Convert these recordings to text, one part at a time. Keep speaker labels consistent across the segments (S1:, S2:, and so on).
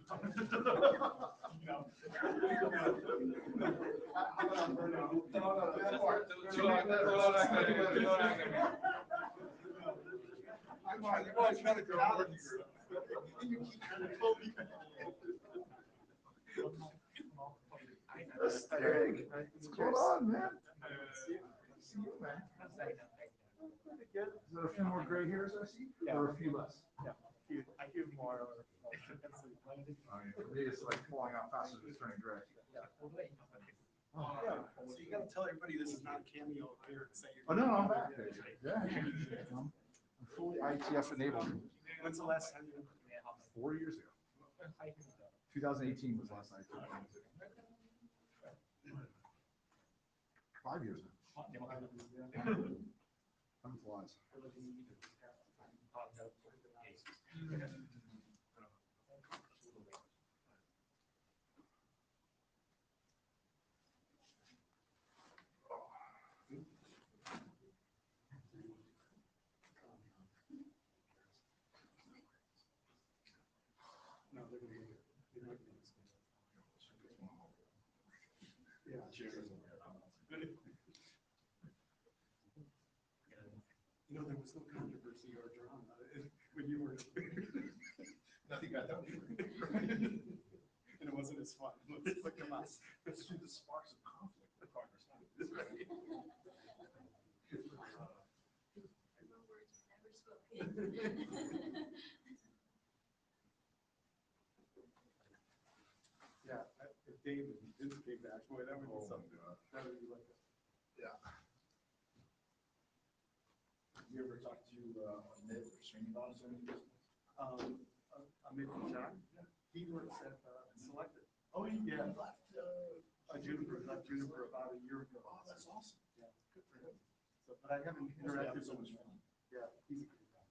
S1: What's going on, man? See you, man. Is there a few more gray hairs I see? Yeah. Or a few less? Yeah. I hear more. For me, it's like falling out faster than turning gray. Oh, yeah. So you got to tell everybody this is not a cameo here. Oh, no, I'm back. Yeah. I'm fully IETF enabled. When's the last time you? 4 years ago. 2018 was last night. 5 years now. Time flies. You know, there was no controversy or drama when you were. Nothing got done. And it wasn't as fun. Let's look at us. Let's do the sparks of conflict in Congress. Yeah, if David did came back, boy, that would be something. That would be like that. Yeah. You ever talk to Ned or Srinivas or anything? Amit John? He works at Selected. Oh, yeah. Left Juniper about a year ago. Oh, that's awesome. Yeah, good for him. So, but I haven't interacted so much fun. Yeah, he's a good guy.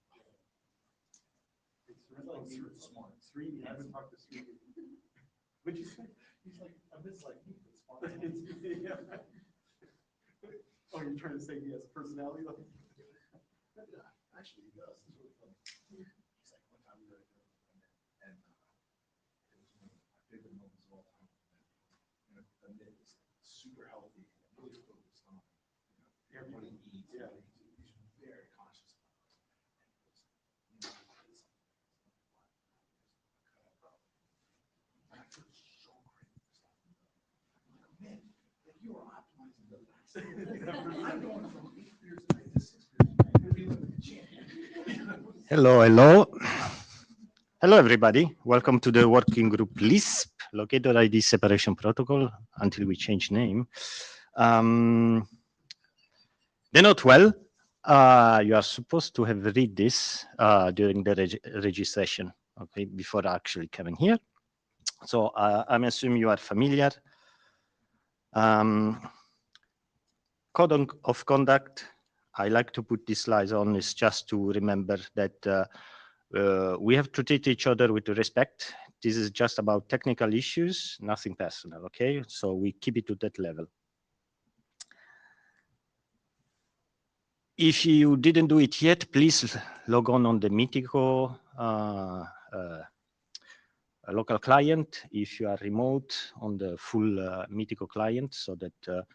S1: It's really smart. Srini, I haven't talked to Srini. What'd you say? He's like, I'm just like me, but smart. Yeah. Oh, you're trying to say he has a personality like? Yeah, actually, he does. It's really funny. He's like, one time we were at dinner with him, and it was one of my favorite moments of all time. And Amit is super healthy, really focused on, what he eats. Yeah, he's very conscious about it. And I feel so great. Man, like you are optimizing the last. I'm going from 8 beers a night to 6 beers a night. You're feeling like a champion.
S2: Hello, hello. Hello, everybody. Welcome to the working group LISP, Locator ID Separation Protocol, until we change name. They're not well. You are supposed to have read this during the registration, okay, before actually coming here. So I'm assuming you are familiar. Code of conduct, I like to put these slides on is just to remember that we have to treat each other with respect. This is just about technical issues, nothing personal, okay? So we keep it to that level. If you didn't do it yet, please log on the Mitico local client. If you are remote, on the full Mitico client, so that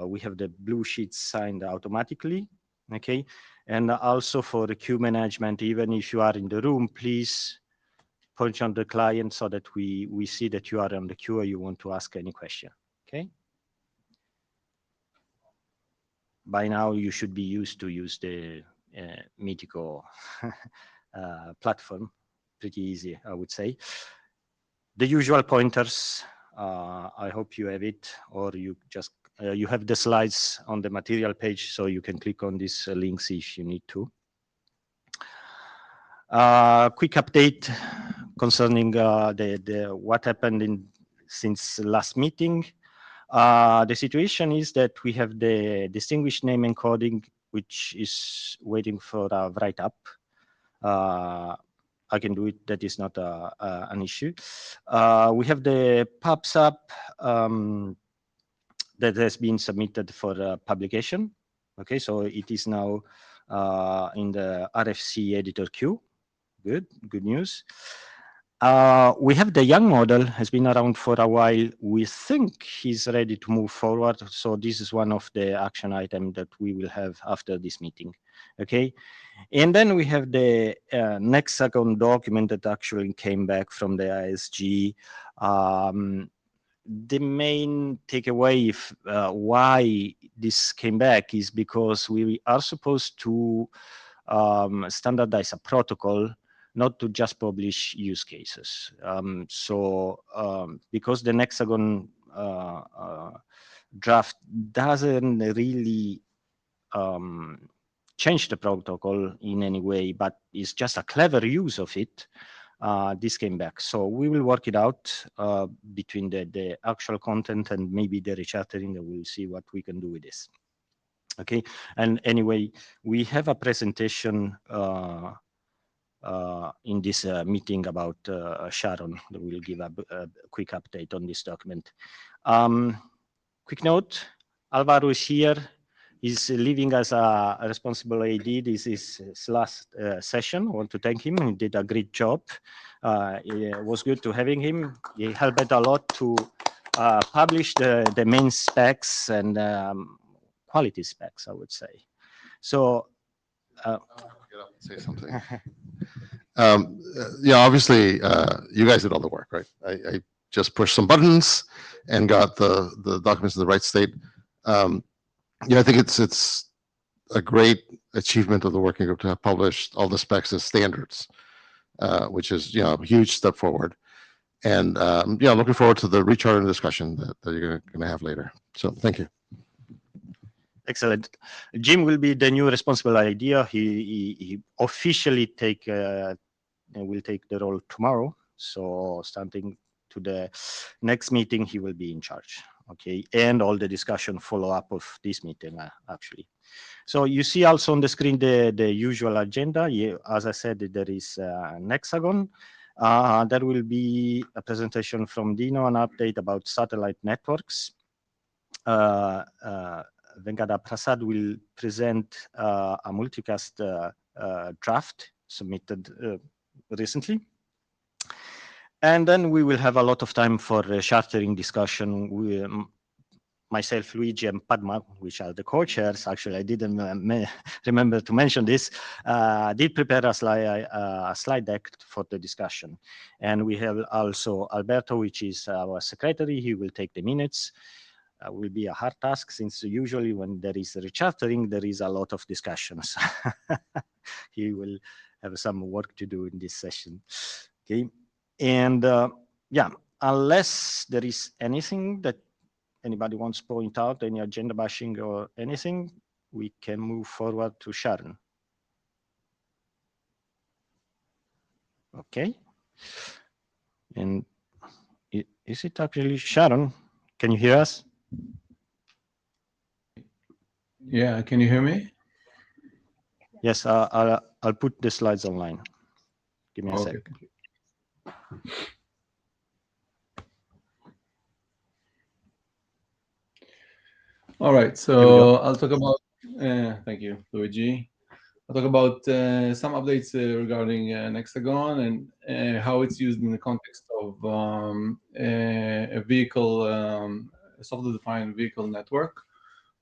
S2: we have the blue sheets signed automatically, okay? And also for the queue management, even if you are in the room, please punch on the client so that we see that you are on the queue or you want to ask any question, okay? By now, you should be used to use the Mitico platform. Pretty easy, I would say. The usual pointers, I hope you have it, or you just you have the slides on the material page, so you can click on these links if you need to. Quick update concerning what happened since last meeting. The situation is that we have the distinguished name encoding, which is waiting for a write-up. I can do it. That is not an issue. We have the PubSub that has been submitted for publication. Okay, so it is now in the RFC editor queue. Good news. We have the young model, has been around for a while. We think he's ready to move forward. So this is one of the action items that we will have after this meeting. Okay. And then we have the next second document that actually came back from the ISG. The main takeaway why this came back is because we are supposed to standardize a protocol, not to just publish use cases. Because the Nexagon draft doesn't really change the protocol in any way, but it's just a clever use of it. This came back. So we will work it out between the actual content and maybe the rechartering, and we'll see what we can do with this. Okay, and anyway, we have a presentation in this meeting about Sharon that will give a quick update on this document. Quick note, Alvaro is here. He's leaving as a responsible AD. This is his last session. I want to thank him. He did a great job. It was good to having him. He helped a lot to publish the main specs and quality specs, I would say. So,
S3: get up and say something. Yeah, obviously, you guys did all the work, right? I just pushed some buttons and got the documents in the right state. Yeah, I think it's a great achievement of the working group to have published all the specs as standards, which is, you know, a huge step forward. And yeah, looking forward to the recharting discussion that you're going to have later. So thank you.
S2: Excellent. Jim will be the new responsible idea. He officially will take the role tomorrow. So starting to the next meeting, he will be in charge. Okay, and all the discussion follow up of this meeting actually. So you see also on the screen the usual agenda. As I said, there is Nexagon. There will be a presentation from Dino, an update about satellite networks. Venkata Prasad will present a multicast draft submitted recently. And then we will have a lot of time for chartering discussion. Myself, Luigi, and Padma, which are the co-chairs, actually, I didn't remember to mention this, did prepare a slide deck for the discussion. And we have also Alberto, which is our secretary. He will take the minutes. Will be a hard task, since usually when there is rechartering, there is a lot of discussions. He will have some work to do in this session. Okay, and yeah, unless there is anything that anybody wants to point out, any agenda bashing or anything, we can move forward to Sharon. Okay, and is it actually Sharon? Can you hear us?
S4: Yeah, can you hear me?
S2: Yes, I'll put the slides online. Give me a sec.
S4: All right, so I'll talk about, thank you, Luigi. I'll talk about some updates regarding Nexagon and how it's used in the context of a vehicle, software-defined vehicle network.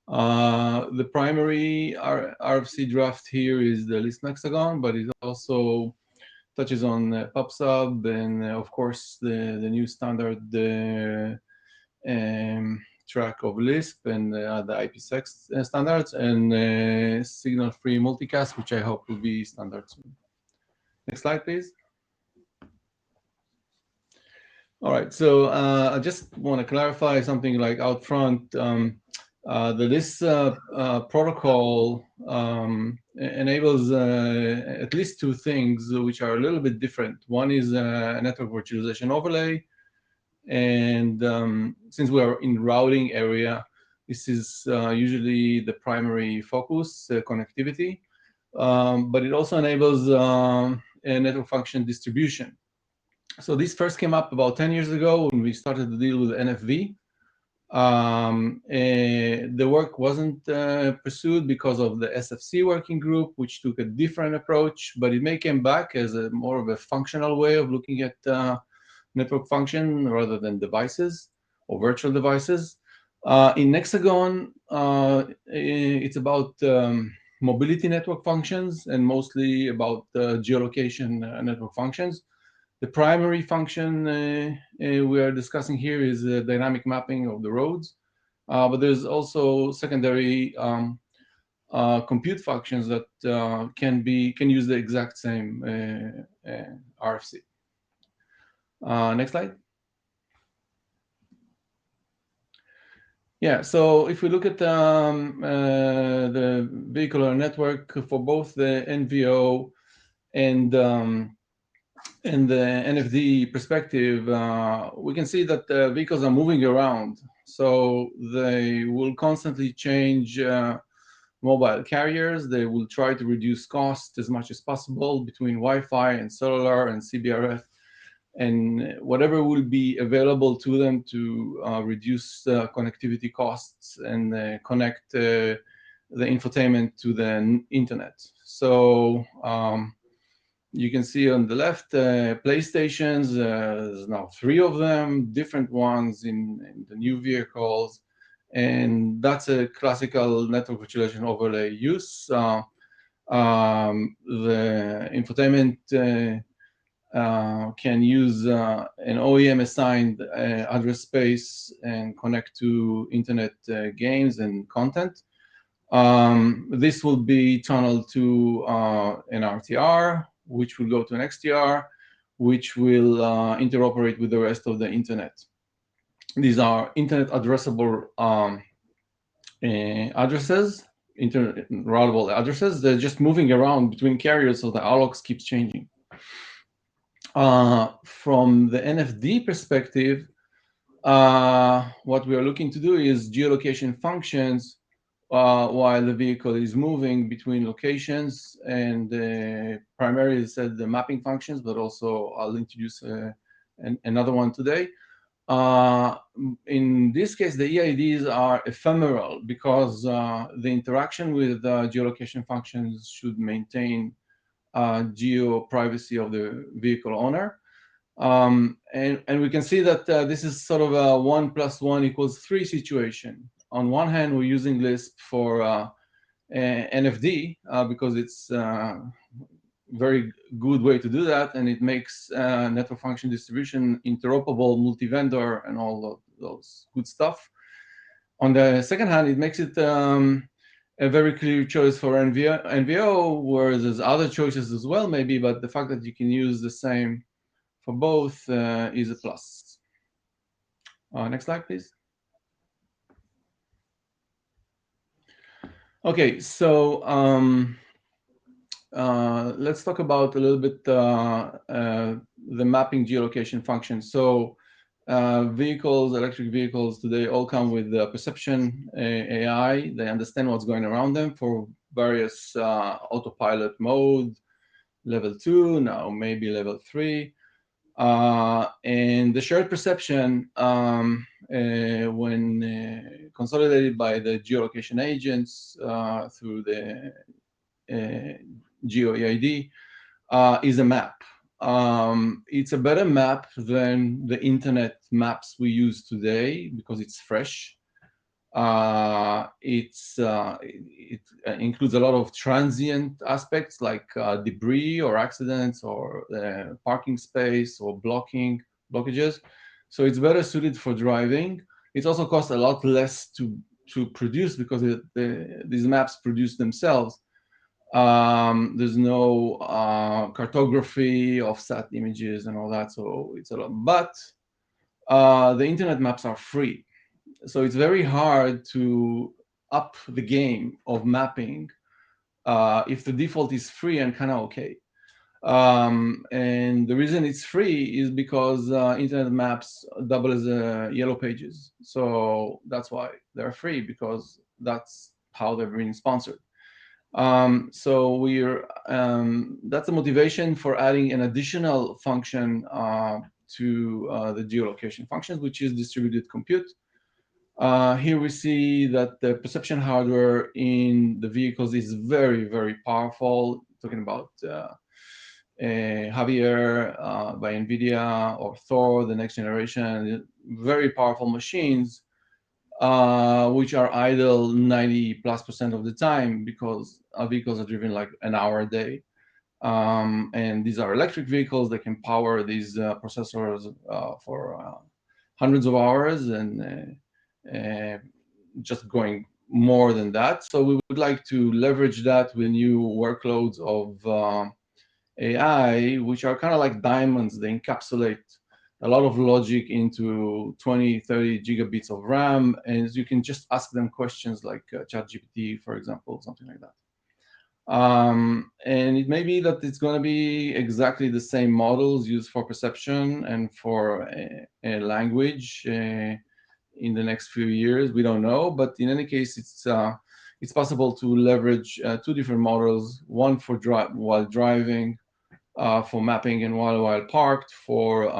S4: The primary RFC draft here is the LISP Nexagon, but it also touches on PubSub and, of course, the new standard track of LISP and the IPsec standards and signal-free multicast, which I hope will be standard soon. Next slide, please. All right, so I just want to clarify something like out front. This protocol enables at least two things which are a little bit different. One is a network virtualization overlay. And since we are in routing area, this is usually the primary focus, connectivity. But it also enables a network function distribution. So this first came up about 10 years ago when we started to deal with NFV. The work wasn't pursued because of the SFC working group, which took a different approach, but it may come back as a more of a functional way of looking at network function rather than devices or virtual devices. In Hexagon, it's about mobility network functions and mostly about geolocation network functions. The primary function we are discussing here is dynamic mapping of the roads, but there's also secondary compute functions that can use the exact same RFC. Next slide. Yeah, so if we look at the vehicular network for both the NVO and the NFD perspective, we can see that vehicles are moving around. So they will constantly change mobile carriers. They will try to reduce cost as much as possible between Wi-Fi and cellular and CBRF, and whatever will be available to them to reduce connectivity costs and connect the infotainment to the internet. So you can see on the left PlayStations. There's now 3 of them, different ones in the new vehicles, and that's a classical network virtualization overlay use. The infotainment can use an OEM assigned address space and connect to internet games and content. This will be tunneled to an RTR, which will go to an XTR, which will interoperate with the rest of the internet. These are internet addressable addresses, internet routable addresses. They're just moving around between carriers, so the RLOX keeps changing. From the NFD perspective, what we are looking to do is geolocation functions while the vehicle is moving between locations, and primarily said the mapping functions, but also I'll introduce another one today. In this case, the EIDs are ephemeral because the interaction with geolocation functions should maintain geo privacy of the vehicle owner. And we can see that this is sort of a 1 + 1 = 3 situation. On one hand, we're using Lisp for NFD because it's a very good way to do that, and it makes network function distribution interoperable, multi-vendor, and all those good stuff. On the second hand, it makes it a very clear choice for NVO, whereas there's other choices as well, maybe, but the fact that you can use the same for both is a plus. Next slide, please. Okay, so let's talk about a little bit the mapping geolocation function. So vehicles, electric vehicles today all come with perception AI. They understand what's going around them for various autopilot mode, level 2, now maybe level 3. And the shared perception, when consolidated by the geolocation agents through the GeoEID, is a map. It's a better map than the internet maps we use today because it's fresh. It includes a lot of transient aspects like debris or accidents or parking space or blockages. So it's better suited for driving. It also costs a lot less to produce because these maps produce themselves. There's no cartography of sat images and all that, so it's a lot. But the internet maps are free, so it's very hard to up the game of mapping if the default is free and kind of okay. And the reason it's free is because internet maps double as yellow pages, so that's why they're free, because that's how they're being sponsored. So that's the motivation for adding an additional function to the geolocation functions, which is distributed compute. Here we see that the perception hardware in the vehicles is very, very powerful. Talking about Javier by NVIDIA or Thor, the next generation, very powerful machines, which are idle 90+% of the time because our vehicles are driven like an hour a day. And these are electric vehicles that can power these processors for hundreds of hours and just going more than that. So we would like to leverage that with new workloads of AI, which are kind of like diamonds. They encapsulate a lot of logic into 20, 30 gigabits of RAM, and you can just ask them questions like ChatGPT, for example, something like that. And it may be that it's going to be exactly the same models used for perception and for a language in the next few years. We don't know, but in any case, it's possible to leverage two different models: one for while driving, for mapping, and while parked for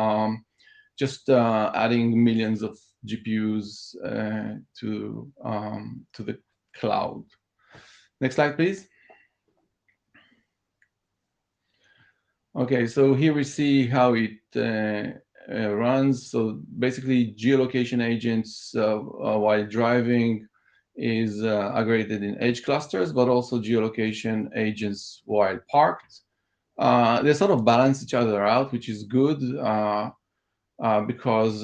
S4: just adding millions of GPUs to the cloud. Next slide, please. Okay, so here we see how it runs. So basically, geolocation agents while driving is aggregated in edge clusters, but also geolocation agents while parked. They sort of balance each other out, which is good because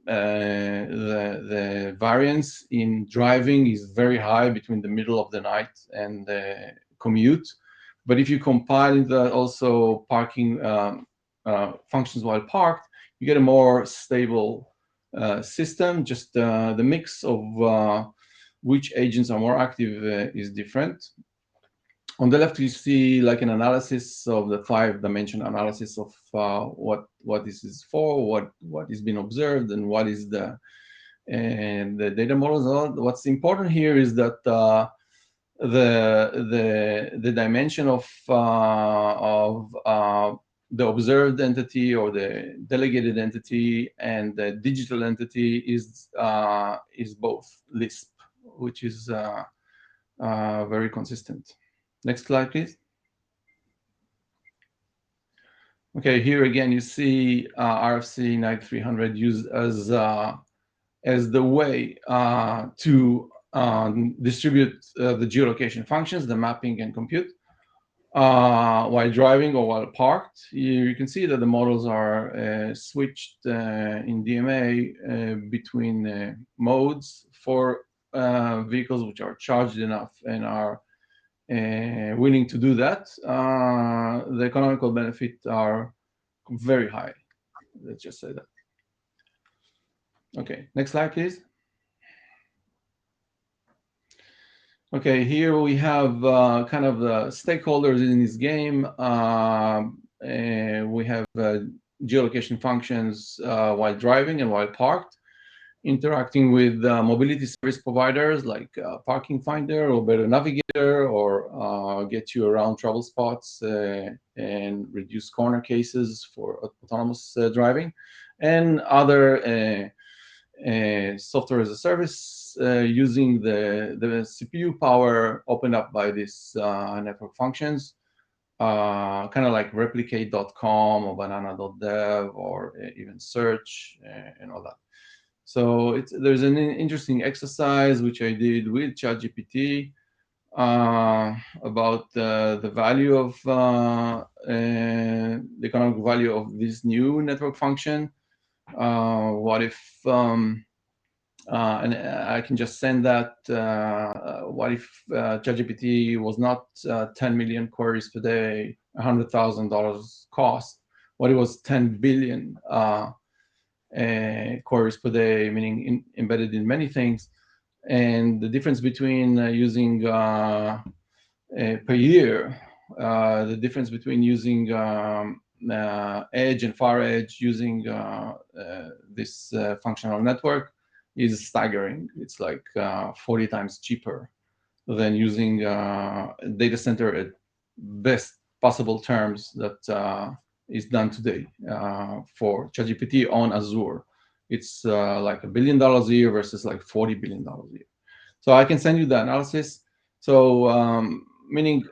S4: the variance in driving is very high between the middle of the night and the commute. But if you compile that also parking functions while parked, you get a more stable system. Just the mix of which agents are more active is different. On the left, you see like an analysis of the 5-dimension analysis of what this is for, what is being observed, and what is the data models. What's important here is that the dimension of the observed entity or the delegated entity and the digital entity is both LISP, which is very consistent. Next slide, please. Okay, here again you see RFC 9300 used as the way to distribute the geolocation functions, the mapping and compute, while driving or while parked. You can see that the models are switched in DMA between modes for vehicles which are charged enough and are willing to do that. The economical benefits are very high. Let's just say that. Okay, next slide, please. Okay, here we have kind of the stakeholders in this game. We have geolocation functions while driving and while parked, interacting with mobility service providers like Parking Finder or Better Navigator, or get you around trouble spots and reduce corner cases for autonomous driving, and other software as a service using the CPU power opened up by these network functions, kind of like replicate.com or banana.dev or even search and all that. So there's an interesting exercise which I did with ChatGPT about the value of the economic value of this new network function. What if, and I can just send that, what if ChatGPT was not 10 million queries per day, $100,000 cost? What it was 10 billion queries per day, meaning embedded in many things, and the difference between using per year, the difference between using edge and far edge using this functional network is staggering. It's like 40 times cheaper than using data center at best possible terms that is done today for ChatGPT on Azure. It's like $1 billion a year versus like $40 billion a year. So I can send you the analysis. So meaning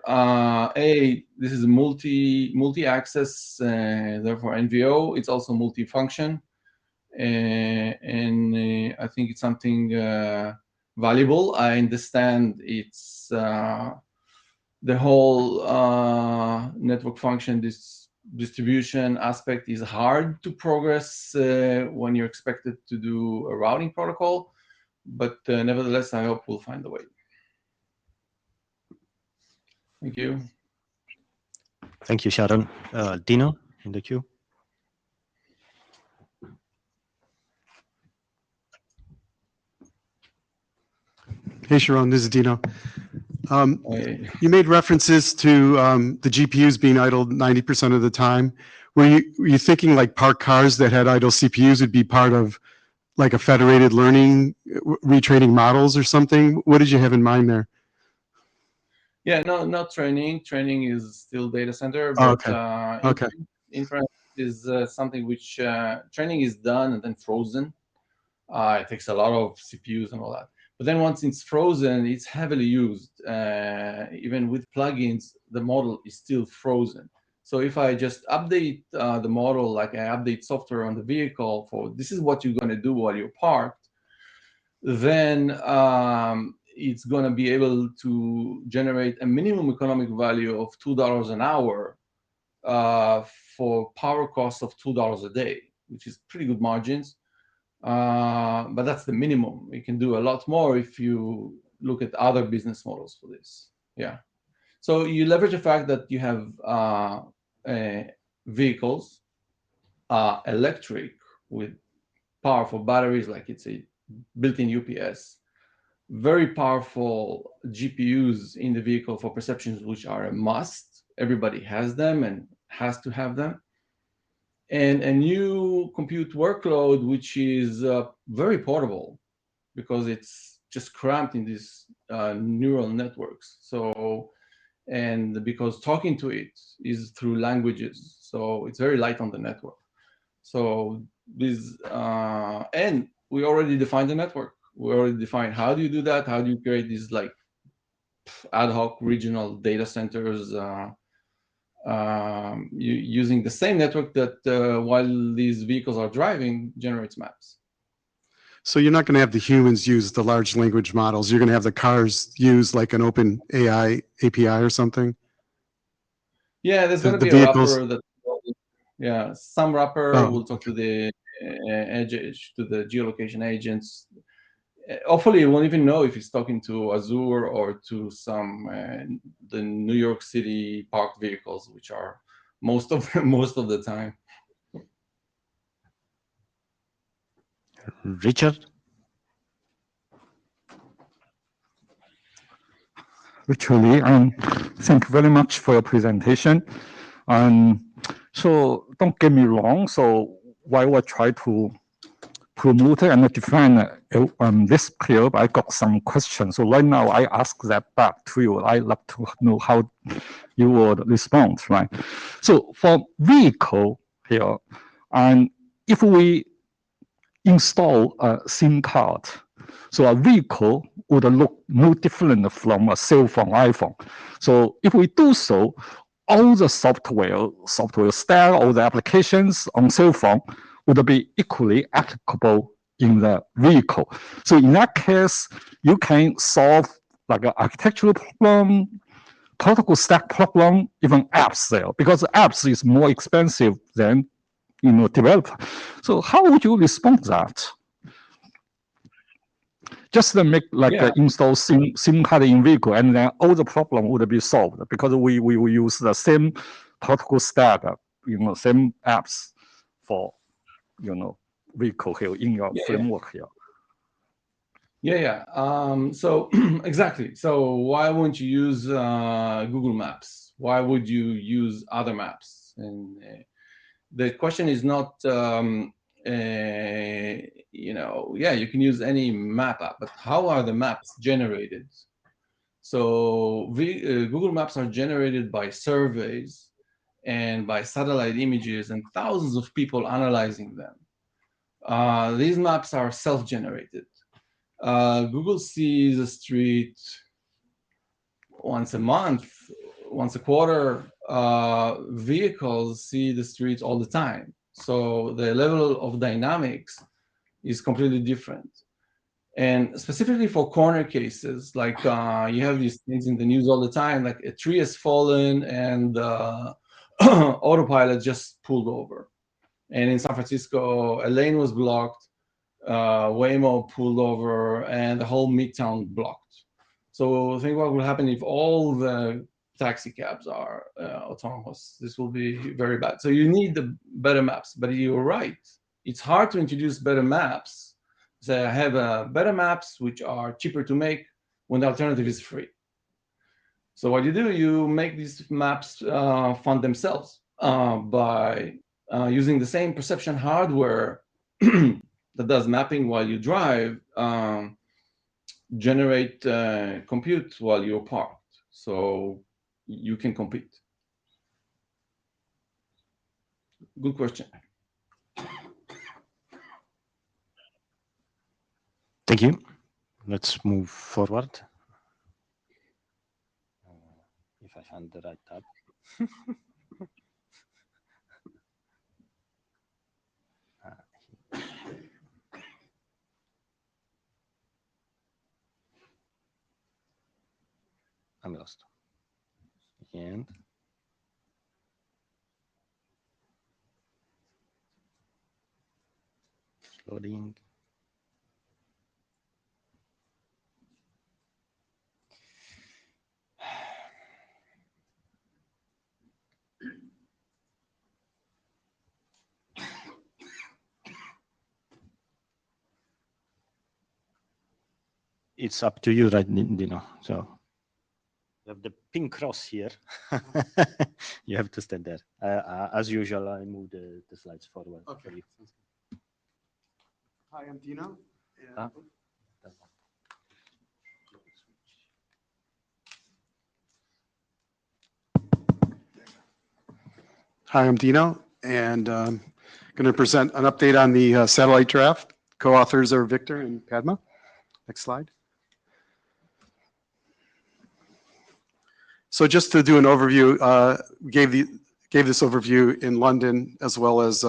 S4: this is multi-access, therefore NVO. It's also multi-function, and I think it's something valuable. I understand it's the whole network function distribution aspect is hard to progress when you're expected to do a routing protocol, but nevertheless, I hope we'll find a way. Thank you.
S2: Thank you, Sharon. Dino in the queue.
S5: Hey, Sharon, this is Dino.
S4: Hey.
S5: You made references to the GPUs being idle 90% of the time. Were you thinking like parked cars that had idle CPUs would be part of like a federated learning, retraining models or something? What did you have in mind there?
S4: Yeah, no, not training. Training is still data center, but
S5: Okay.
S4: inference is something which training is done and then frozen. It takes a lot of CPUs and all that. But then once it's frozen, it's heavily used. Even with plugins, the model is still frozen. So if I just update the model, like I update software on the vehicle for this is what you're going to do while you're parked, then it's going to be able to generate a minimum economic value of $2 an hour for power cost of $2 a day, which is pretty good margins. But that's the minimum. You can do a lot more if you look at other business models for this. Yeah. So you leverage the fact that you have vehicles, electric with powerful batteries, like it's a built-in UPS, very powerful GPUs in the vehicle for perceptions, which are a must. Everybody has them and has to have them. And a new compute workload, which is very portable because it's just cramped in these neural networks. So, and because talking to it is through languages, so it's very light on the network. So this, and we already defined the network. We already defined how do you do that? How do you create these like ad hoc regional data centers using the same network that while these vehicles are driving generates maps.
S5: So you're not going to have the humans use the large language models. You're going to have the cars use like an open AI API or something?
S4: Yeah, there's going to be a wrapper that, yeah, some wrapper will talk to the edge, to the geolocation agents. Hopefully, you won't even know if it's talking to Azure or to some the New York City parked vehicles, which are most of the time.
S2: Richard?
S6: Virtually, thank you very much for your presentation. So don't get me wrong. So while we try to promote and define this field, I got some questions. So right now I ask that back to you. I'd love to know how you would respond, right? So for vehicle here, and if we install a SIM card, so a vehicle would look no different from a cell phone, iPhone. So if we do so, all the software stack, all the applications on cell phone would be equally applicable in the vehicle. So in that case, you can solve like an architectural problem, protocol stack problem, even apps there, because apps is more expensive than developer. So how would you respond to that? Just to make like install SIM card in vehicle, and then all the problem would be solved because we will use the same protocol stack, same apps for vehicle here in your framework here.
S4: So exactly. So why wouldn't you use Google Maps? Why would you use other maps? And the question is not, you can use any map app, but how are the maps generated? So Google Maps are generated by surveys and by satellite images and thousands of people analyzing them. These maps are self-generated. Google sees a street once a month, once a quarter. Vehicles see the street all the time. So the level of dynamics is completely different. And specifically for corner cases, like you have these things in the news all the time, like a tree has fallen and autopilot just pulled over. And in San Francisco, a lane was blocked, Waymo pulled over, and the whole Midtown blocked. So think what will happen if all the taxi cabs are autonomous. This will be very bad. So you need the better maps, but you're right. It's hard to introduce better maps. So I have better maps, which are cheaper to make when the alternative is free. So what you do, you make these maps fund themselves by using the same perception hardware that does mapping while you drive, generate compute while you're parked. So you can compete. Good question.
S2: Thank you. Let's move forward. If I find the right tab. I'm lost. And loading. It's up to you, right, Dino? So you have the pink cross here. You have to stand there. As usual, I move the slides forward.
S5: Okay.
S2: For you.
S5: Hi, I'm Dino. Hi, I'm Dino, and I'm going to present an update on the satellite draft. Co-authors are Victor and Padma. Next slide. So just to do an overview, gave this overview in London as well as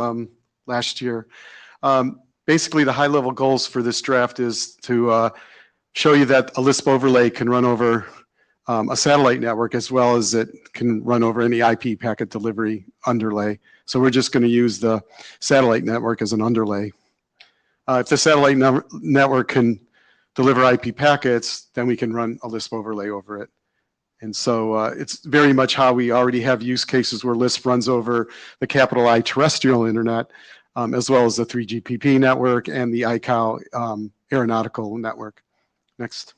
S5: last year. Basically, the high-level goals for this draft is to show you that a Lisp overlay can run over a satellite network as well as it can run over any IP packet delivery underlay. So we're just going to use the satellite network as an underlay. If the satellite network can deliver IP packets, then we can run a Lisp overlay over it. And so it's very much how we already have use cases where Lisp runs over the capital I terrestrial internet, as well as the 3GPP network and the ICAO aeronautical network. Next.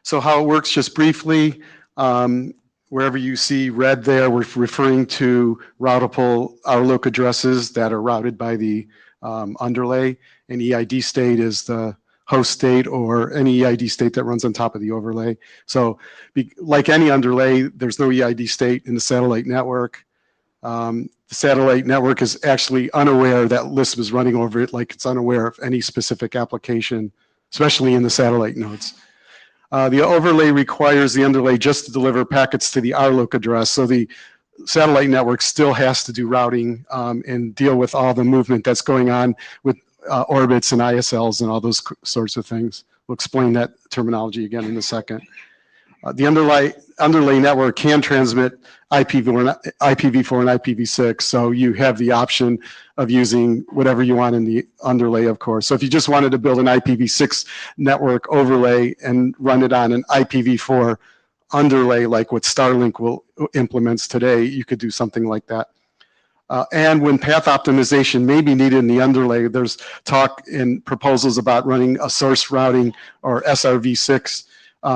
S5: So how it works, just briefly, wherever you see red there, we're referring to routable RLOC addresses that are routed by the underlay, and EID state is the host state or any EID state that runs on top of the overlay. So like any underlay, there's no EID state in the satellite network. The satellite network is actually unaware that Lisp is running over it, like it's unaware of any specific application, especially in the satellite nodes. The overlay requires the underlay just to deliver packets to the RLOC address. So the satellite network still has to do routing and deal with all the movement that's going on with orbits and ISLs and all those sorts of things. We'll explain that terminology again in a second. The underlay network can transmit IPv4 and IPv6, so you have the option of using whatever you want in the underlay, of course. So if you just wanted to build an IPv6 network overlay and run it on an IPv4 underlay, like what Starlink implements today, you could do something like that. And when path optimization may be needed in the underlay, there's talk in proposals about running a source routing or SRv6,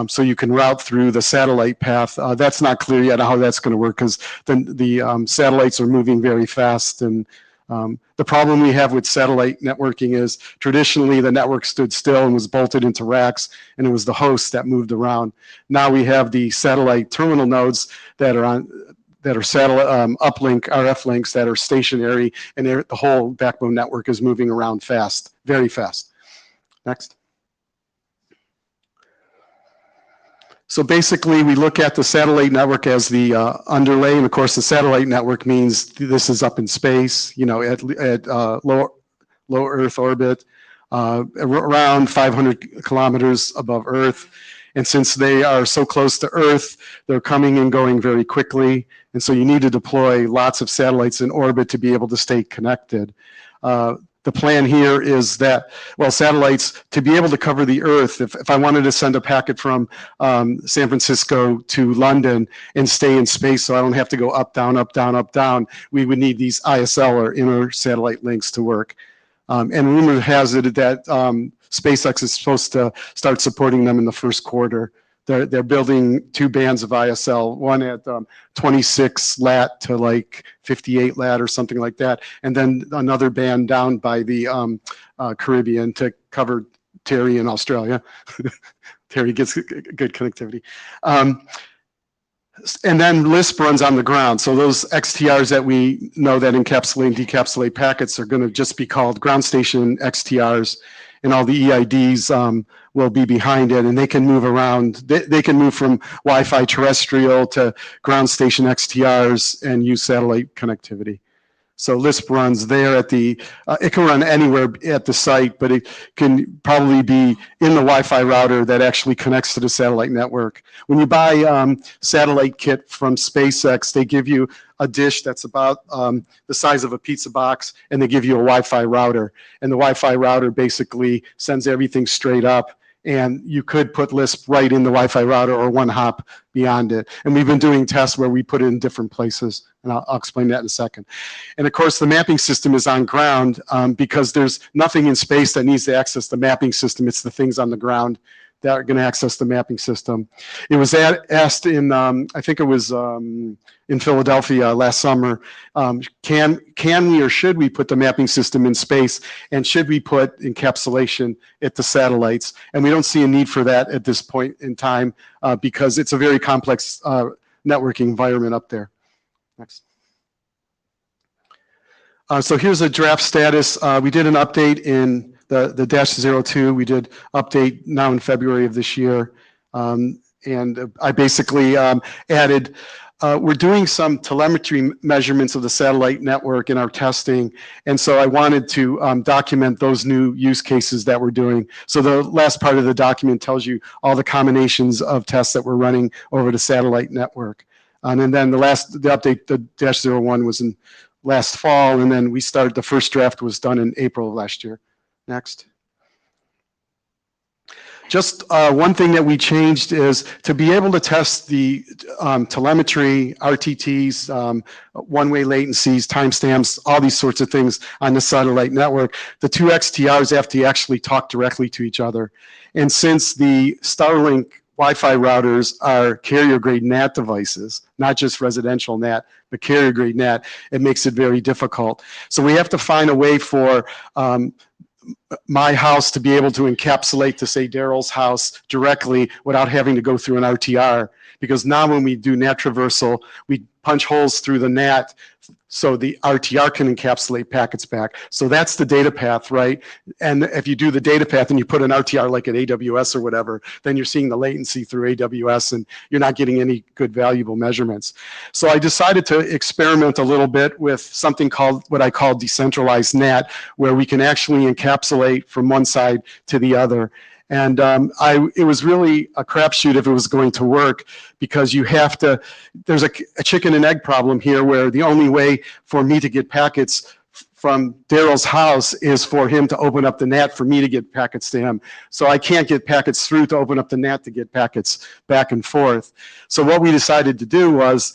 S5: so you can route through the satellite path. That's not clear yet how that's going to work because the satellites are moving very fast. And the problem we have with satellite networking is traditionally the network stood still and was bolted into racks, and it was the host that moved around. Now we have the satellite terminal nodes that that are satellite uplink RF links that are stationary, and the whole backbone network is moving around fast, very fast. Next. So basically, we look at the satellite network as the underlay, and of course, the satellite network means this is up in space, you know, at low Earth orbit, around 500 kilometers above Earth. And since they are so close to Earth, they're coming and going very quickly. And so you need to deploy lots of satellites in orbit to be able to stay connected. The plan here is that, well, satellites, to be able to cover the Earth, if I wanted to send a packet from San Francisco to London and stay in space so I don't have to go up, down, up, down, up, down, we would need these ISL or inter satellite links to work. And rumor has it that SpaceX is supposed to start supporting them in the first quarter. They're building 2 bands of ISL, one at 26 lat to like 58 lat or something like that, and then another band down by the Caribbean to cover Terry in Australia. Terry gets good connectivity. And then LISP runs on the ground. So those XTRs that we know that encapsulate and decapsulate packets are going to just be called ground station XTRs, and all the EIDs will be behind it, and they can move around. They can move from Wi-Fi terrestrial to ground station XTRs and use satellite connectivity. So LISP runs there at the, it can run anywhere at the site, but it can probably be in the Wi-Fi router that actually connects to the satellite network. When you buy satellite kit from SpaceX, they give you a dish that's about the size of a pizza box, and they give you a Wi-Fi router. And the Wi-Fi router basically sends everything straight up, and you could put LISP right in the Wi-Fi router or one hop beyond it. And we've been doing tests where we put it in different places, and I'll explain that in a second. And of course, the mapping system is on ground because there's nothing in space that needs to access the mapping system. It's the things on the ground that are going to access the mapping system. It was asked in, I think it was in Philadelphia last summer, can we or should we put the mapping system in space, and should we put encapsulation at the satellites? And we don't see a need for that at this point in time because it's a very complex networking environment up there. Next. So here's a draft status. We did an update in the -02. We did update now in February of this year. And I basically added, we're doing some telemetry measurements of the satellite network in our testing. And so I wanted to document those new use cases that we're doing. So the last part of the document tells you all the combinations of tests that we're running over the satellite network. And then the update, the -01 was in last fall. And then we started, the first draft was done in April of last year. Next. Just one thing that we changed is to be able to test the telemetry, RTTs, one-way latencies, timestamps, all these sorts of things on the satellite network. The 2 XTRs have to actually talk directly to each other. And since the Starlink Wi-Fi routers are carrier-grade NAT devices, not just residential NAT, but carrier-grade NAT, it makes it very difficult. So we have to find a way for my house to be able to encapsulate to, say, Daryl's house directly without having to go through an RTR. Because now when we do NAT traversal, we punch holes through the NAT so the RTR can encapsulate packets back. So that's the data path, right? And if you do the data path and you put an RTR like at AWS or whatever, then you're seeing the latency through AWS and you're not getting any good valuable measurements. So I decided to experiment a little bit with something called, what I call decentralized NAT, where we can actually encapsulate from one side to the other. And it was really a crapshoot if it was going to work, because you have to, there's a chicken and egg problem here, where the only way for me to get packets from Daryl's house is for him to open up the NAT for me to get packets to him. So I can't get packets through to open up the NAT to get packets back and forth. So what we decided to do was,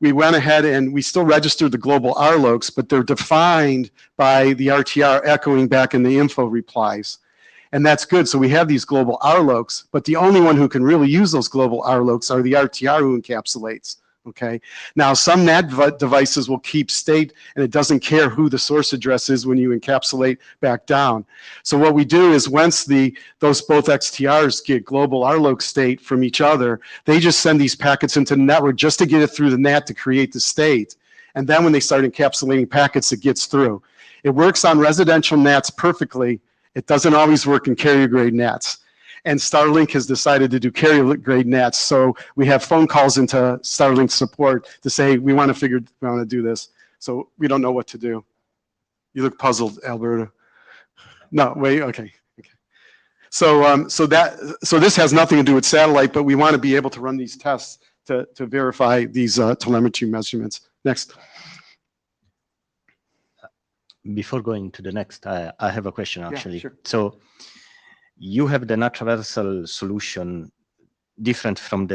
S5: we went ahead and we still registered the global RLOCs, but they're defined by the RTR echoing back in the info replies. And that's good. So we have these global RLOCs, but the only one who can really use those global RLOCs are the RTR who encapsulates. Okay. Now, some NAT devices will keep state, and it doesn't care who the source address is when you encapsulate back down. So what we do is once those both XTRs get global RLOC state from each other, they just send these packets into the network just to get it through the NAT to create the state. And then when they start encapsulating packets, it gets through. It works on residential NATs perfectly. It doesn't always work in carrier grade NATs. And Starlink has decided to do carrier grade NATs. So we have phone calls into Starlink support to say, we want to do this. So we don't know what to do. You look puzzled, Alberta. No, wait, okay. So this has nothing to do with satellite, but we want to be able to run these tests to verify these telemetry measurements. Next.
S2: Before going to the next, I have a question actually.
S5: Yeah, sure.
S2: So you have the NAT traversal solution different from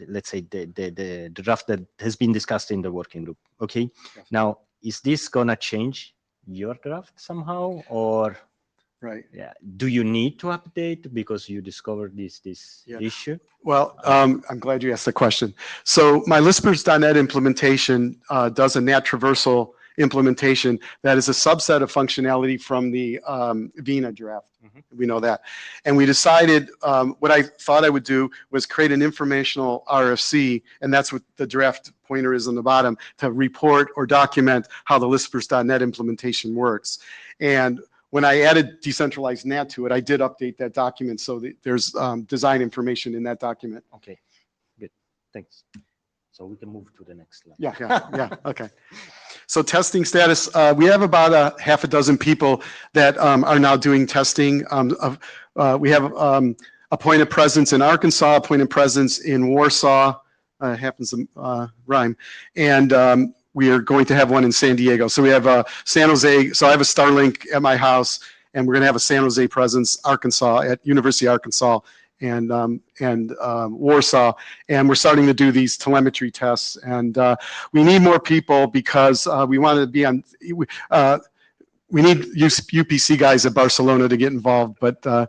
S2: let's say the draft that has been discussed in the working group. Okay.
S5: Yes.
S2: Now, is this gonna change your draft somehow, or
S5: Right.
S2: yeah, do you need to update because you discovered this
S5: Yeah.
S2: issue?
S5: Well, I'm glad you asked the question. So my Lispers.net implementation does a NAT traversal implementation that is a subset of functionality from the VINA draft. We know that. And we decided what I thought I would do was create an informational RFC, and that's what the draft pointer is on the bottom, to report or document how the Lispers.net implementation works. And when I added decentralized NAT to it, I did update that document so that there's design information in that document.
S2: Okay, good, thanks. So we can move to the next slide.
S5: Yeah, okay. So testing status, we have about a half a dozen people that are now doing testing. We have a point of presence in Arkansas, a point of presence in Warsaw, happens to rhyme, and we are going to have one in San Diego. So we have San Jose, so I have a Starlink at my house, and we're gonna have a San Jose presence, Arkansas, at University of Arkansas, and Warsaw, and we're starting to do these telemetry tests. And we need more people because we want to be on. We need UPC guys at Barcelona to get involved, but I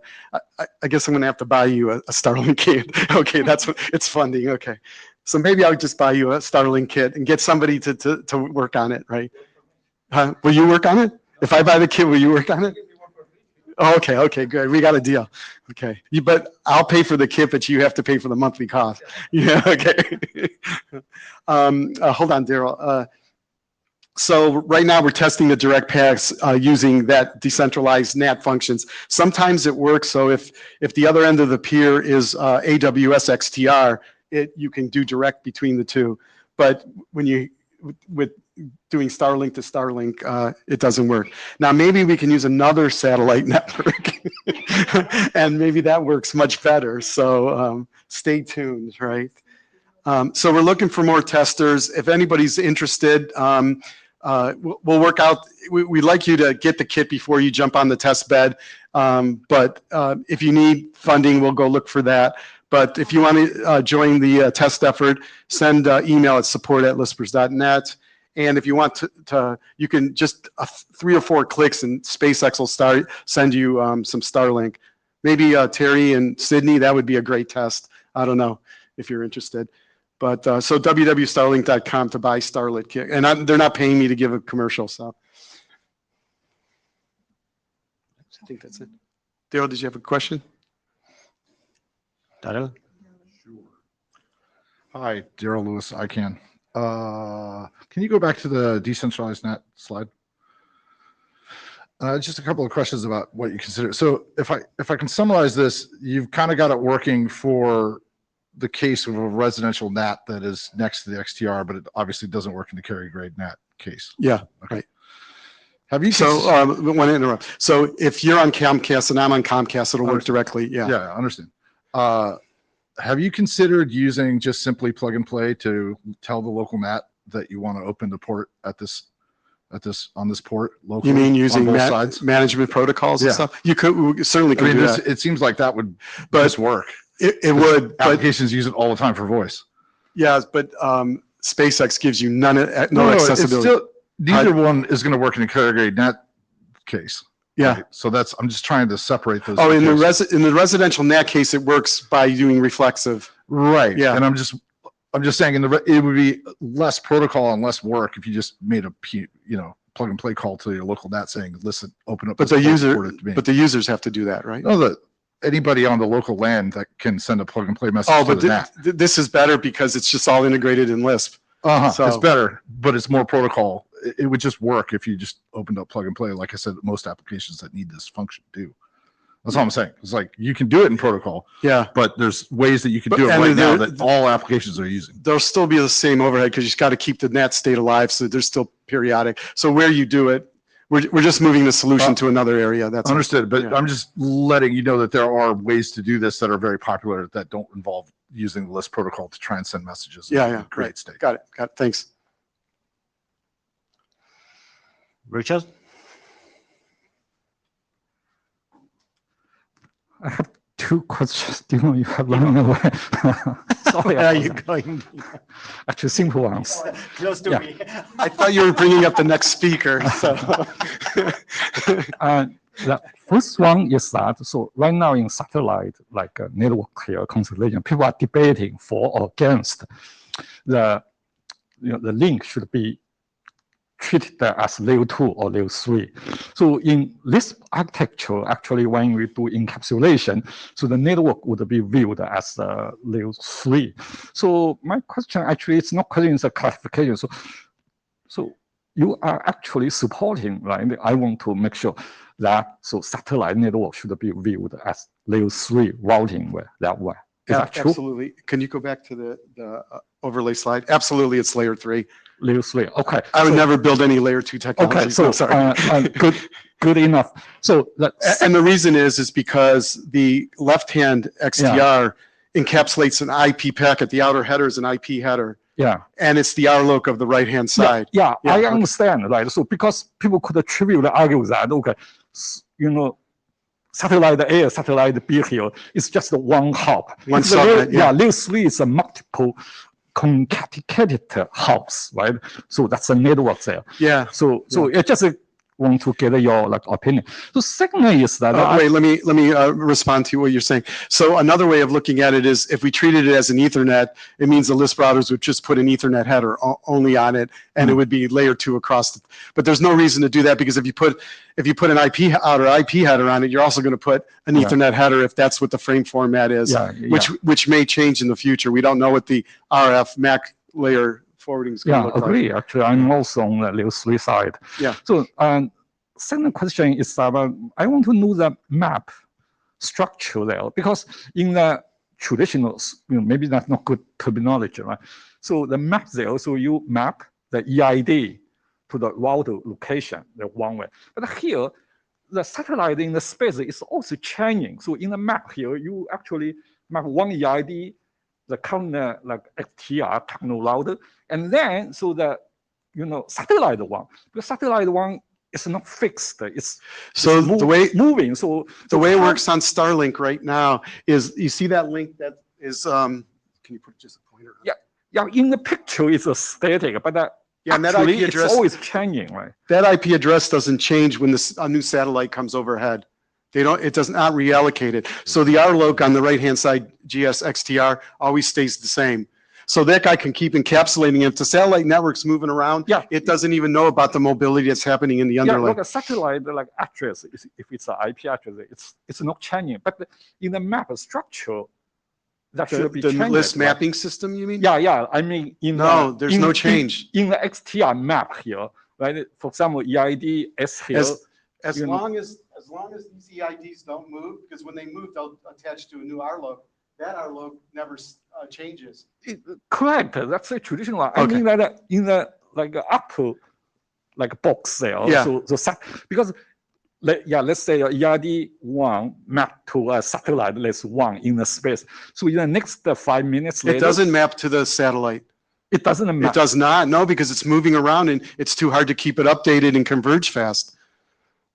S5: guess I'm going to have to buy you a Starlink kit. Okay, that's what it's funding. Okay, so maybe I'll just buy you a Starlink kit and get somebody to work on it, right? Will you work on it? If I buy the kit, will you work on it? Oh, okay, good. We got a deal. Okay, but I'll pay for the kit, but you have to pay for the monthly cost. Yeah, okay. Hold on, Daryl. So right now we're testing the direct paths using that decentralized NAT functions. Sometimes it works. So if the other end of the pier is AWS XTR, you can do direct between the two. But when with doing Starlink to Starlink, it doesn't work. Now, maybe we can use another satellite network and maybe that works much better. So stay tuned, right? So we're looking for more testers. If anybody's interested, we'll work out, we'd like you to get the kit before you jump on the test bed. But if you need funding, we'll go look for that. But if you want to join the test effort, send email at support@lispers.net. And if you want to you can just 3 or 4 clicks and SpaceX will send you some Starlink. Maybe Terry and Sydney, that would be a great test. I don't know if you're interested. But so www.starlink.com to buy Starlink kit. And they're not paying me to give a commercial, so. I think that's it. Daryl, did you have a question?
S2: Darrell?
S7: Hi, Daryl Lewis, ICANN. Can you go back to the decentralized NAT slide? Just a couple of questions about what you consider. So if I can summarize this, you've kind of got it working for the case of a residential NAT that is next to the XTR, but it obviously doesn't work in the carrier grade NAT case.
S5: Yeah,
S7: okay.
S5: right.
S7: Have you?
S5: So I want to interrupt. So if you're on Comcast and I'm on Comcast, it'll work directly. Yeah.
S7: Yeah, I understand. Have you considered using just simply plug and play to tell the local NAT that you want to open the port on this port locally?
S5: You mean using
S7: on both sides?
S5: management protocols and
S7: Yeah.
S5: stuff? You could certainly
S7: I mean,
S5: do that.
S7: it seems like that would
S5: But
S7: just work.
S5: It would, but
S7: Applications use it all the time for voice.
S5: yeah, but SpaceX gives you no
S7: it's
S5: accessibility.
S7: still, neither one is going to work in a carrier grade NAT case.
S5: Yeah.
S7: Right? So I'm just trying to separate those.
S5: Oh, in
S7: two
S5: the
S7: cases.
S5: residential NAT case, it works by doing reflexive.
S7: Right.
S5: Yeah.
S7: And I'm just I'm just saying it would be less protocol and less work if you just made a plug and play call to your local NAT saying, listen, open up.
S5: But
S7: this
S5: the
S7: port,
S5: user,
S7: port it to me.
S5: but the users have to do that, right?
S7: No, that anybody on the local LAN that can send a plug and play message
S5: Oh,
S7: to
S5: but
S7: the NAT.
S5: this is better because it's just all integrated in Lisp.
S7: It's
S5: So-
S7: better, but it's more protocol. It would just work if you just opened up plug and play. Like I said, most applications that need this function do. That's all I'm saying. It's like you can do it in protocol,
S5: Yeah.
S7: but there's ways that you can
S5: But-
S7: do it
S5: and
S7: right now
S5: there-
S7: that all applications are using.
S5: There'll still be the same overhead because you just got to keep the NAT state alive. So there's still periodic. So where you do it, we're just moving the solution to another area. That's all.
S7: Understood, but
S5: Yeah.
S7: I'm just letting you know that there are ways to do this that are very popular that don't involve using the Lisp protocol to try and send messages.
S5: Yeah,
S7: and
S5: yeah,
S7: create
S5: right.
S7: state.
S5: Got it. Thanks.
S2: Richard?
S6: I have two questions. Do you know you have running away? Sorry.
S2: Where are you going?
S6: Actually, simple ones.
S2: Close to
S6: Yeah.
S2: me.
S5: I thought you were bringing up the next speaker. So.
S6: The first one is that, so right now in satellite, like network here constellation, people are debating for or against the link should be treated as layer 2 or layer 3. So in Lisp architecture, actually, when we do encapsulation, so the network would be viewed as layer 3. So my question actually, it's not question, it's a clarification. So you are actually supporting, right? I want to make sure that so satellite network should be viewed as layer 3 routing that way. Is that true?
S5: Absolutely. Can you go back to the overlay slide? Absolutely, it's layer 3.
S6: Layer 3. Okay.
S5: I would
S6: So-
S5: never build any layer 2 technology.
S6: Okay. So
S5: sorry.
S6: good enough. So that
S5: And the reason is because the left-hand XDR encapsulates an IP packet. The outer header is an IP header,
S6: yeah.
S5: and it's the RLOC of the right-hand side.
S6: Yeah,
S5: Yeah,
S6: I
S5: okay.
S6: understand, right? So because people could argue that, okay, satellite A, satellite B here is just one hop.
S5: One
S6: It's a
S5: subnet, yeah.
S6: layer 3 is a multiple concatenated hops, right? So that's a network there.
S5: Yeah.
S6: So I just want to get your opinion. So secondly is that
S5: Wait, let me respond to what you're saying. So another way of looking at it is if we treated it as an Ethernet, it means the Lisp routers would just put an Ethernet header only on it, and it would be layer 2 across. But there's no reason to do that because if you put an IP header on it, you're also going to put an Ethernet header if that's what the frame format is, which may change in the future. We don't know what the RF MAC layer forwarding is going to look
S6: agree.
S5: like.
S6: Actually, I'm also on the layer 3 side.
S5: Yeah.
S6: So second question is about, I want to know the map structure there, because in the traditional, maybe that's not good terminology, right? So the map there, so you map the EID to the router location, the one way. But here, the satellite in the space is also changing. So in the map here, you actually map one EID, the current XTR techno router, and then so the satellite one. The satellite one is not fixed. It's
S5: The way
S6: moving. So
S5: the way it works on Starlink right now is you see that link that is can you put just a pointer on?
S6: Yeah, in the picture it's a static, but
S5: and that
S6: actually
S5: IP address
S6: it's always changing, right?
S5: that IP address doesn't change when a new satellite comes overhead. It does not reallocate it. So the RLOC on the right-hand side, GSXTR, always stays the same. So that guy can keep encapsulating it. If the satellite network's moving around, it doesn't even know about the mobility that's happening in the underlay.
S6: Look, a satellite address, if it's an IP address, it's not changing. But in the map structure, that should be
S5: The
S6: changed.
S5: list
S6: right?
S5: mapping system, you mean?
S6: Yeah. I mean,
S5: there's no change.
S6: In the XTR map here, right? For example, EID S here.
S5: As long as these EIDs don't move, because when they move, they'll attach to a new RLOC. That RLOC never changes.
S6: Correct. That's a traditional one. I
S5: Okay.
S6: mean that in the upper box there.
S5: Yeah.
S6: So because let's say EID 1 map to a satellite list 1 in the space. So in the next 5 minutes later,
S5: It doesn't map to the satellite.
S6: It doesn't map.
S5: It does not, no, because it's moving around and it's too hard to keep it updated and converge fast.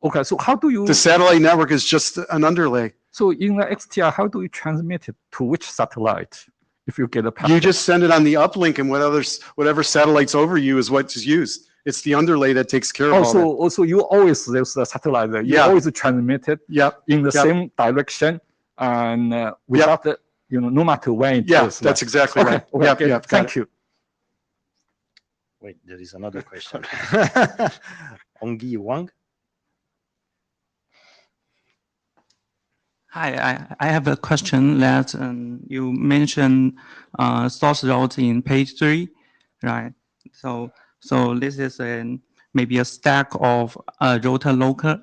S6: Okay, so how do you?
S5: The satellite network is just an underlay.
S6: So in the XTR, how do you transmit it to which satellite? If you get a packet?
S5: You just send it on the uplink, and whatever satellites over you is what's used. It's the underlay that takes care of all that.
S6: Also, you always there's the satellite there. You always transmit it
S5: Yep.
S6: in the
S5: Yep.
S6: same direction and without the no matter when it
S5: Yeah,
S6: is.
S5: that's
S6: right?
S5: exactly
S6: Okay,
S5: right.
S6: okay,
S5: Yep,
S6: okay,
S5: yep, got
S6: thank
S5: it.
S6: you.
S2: Wait, there is another question. Ongi Wang?
S8: Hi, I have a question that you mentioned source route in page 3, right? So this is maybe a stack of router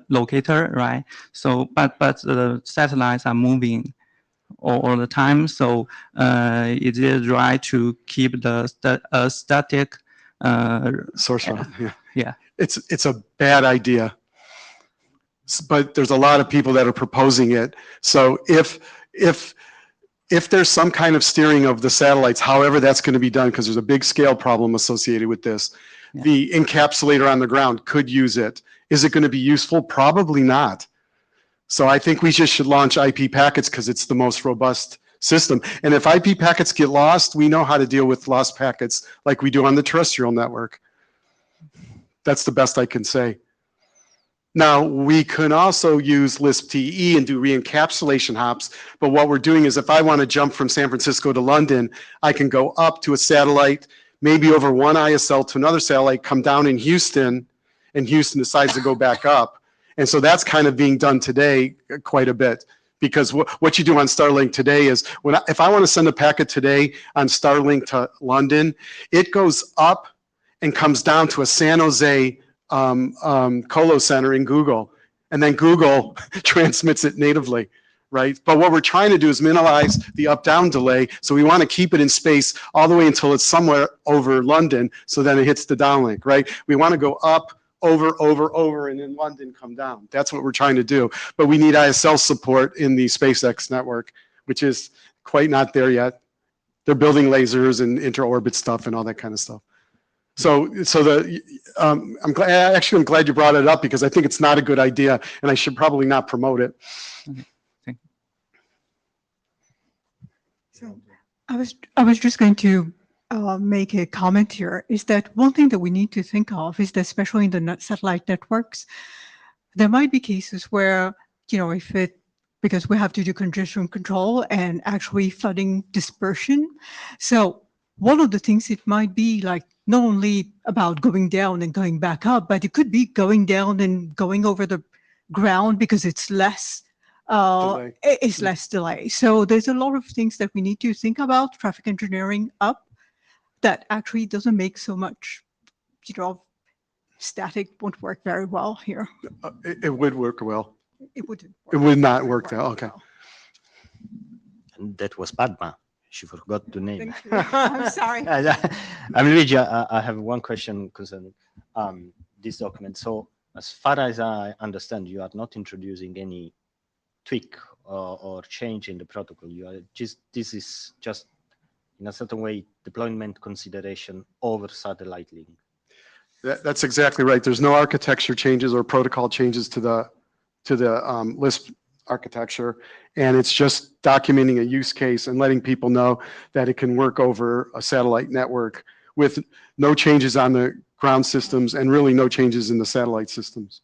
S8: locator, right? So but the satellites are moving all the time. So is it right to keep the static?
S5: Source route, yeah.
S8: Yeah.
S5: It's a bad idea. But there's a lot of people that are proposing it. So if there's some kind of steering of the satellites, however that's going to be done, because there's a big scale problem associated with this,
S8: Yeah.
S5: the encapsulator on the ground could use it. Is it going to be useful? Probably not. So I think we just should launch IP packets because it's the most robust system. And if IP packets get lost, we know how to deal with lost packets like we do on the terrestrial network. That's the best I can say. Now, we can also use LISP-TE and do re-encapsulation hops, but what we're doing is if I want to jump from San Francisco to London, I can go up to a satellite, maybe over one ISL to another satellite, come down in Houston, and Houston decides to go back up. And so that's kind of being done today quite a bit. Because what you do on Starlink today is, if I want to send a packet today on Starlink to London, it goes up and comes down to a San Jose colo center in Google, and then Google transmits it natively, right? But what we're trying to do is minimize the up-down delay, so we want to keep it in space all the way until it's somewhere over London, so then it hits the downlink, right? We want to go up, over, and in London come down. That's what we're trying to do. But we need ISL support in the SpaceX network, which is quite not there yet. They're building lasers and inter-orbit stuff and all that kind of stuff. So I'm glad you brought it up because I think it's not a good idea and I should probably not promote it.
S8: Okay. Thank you.
S9: So I was just going to make a comment here, is that one thing that we need to think of is that especially in the satellite networks, there might be cases where, because we have to do congestion control and actually flooding dispersion. So one of the things it might be like not only about going down and going back up, but it could be going down and going over the ground because it's less
S5: Delay.
S9: it's less delay. So there's a lot of things that we need to think about traffic engineering up that actually doesn't make so much, static won't work very well here.
S5: It would work well.
S9: It wouldn't.
S5: It would not work well. Okay.
S2: And that was Padma. She forgot the name.
S9: Thank you. I'm sorry.
S2: I'm Luigi. I have one question concerning this document. So as far as I understand, you are not introducing any tweak or change in the protocol. This is just in a certain way deployment consideration over satellite link.
S5: That's exactly right. There's no architecture changes or protocol changes to the LISP architecture, and it's just documenting a use case and letting people know that it can work over a satellite network with no changes on the ground systems and really no changes in the satellite systems.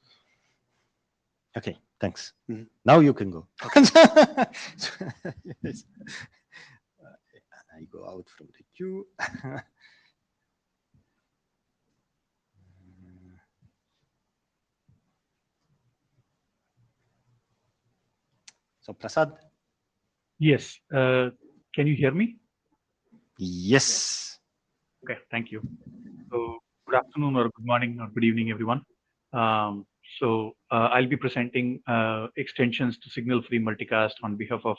S2: Okay, thanks.
S5: Mhm.
S2: Now you can go. Yes. I go out from the queue. So Prasad?
S10: Yes. Can you hear me?
S2: Yes.
S10: Okay, thank you. So good afternoon or good morning or good evening, everyone. I'll be presenting extensions to signal-free multicast on behalf of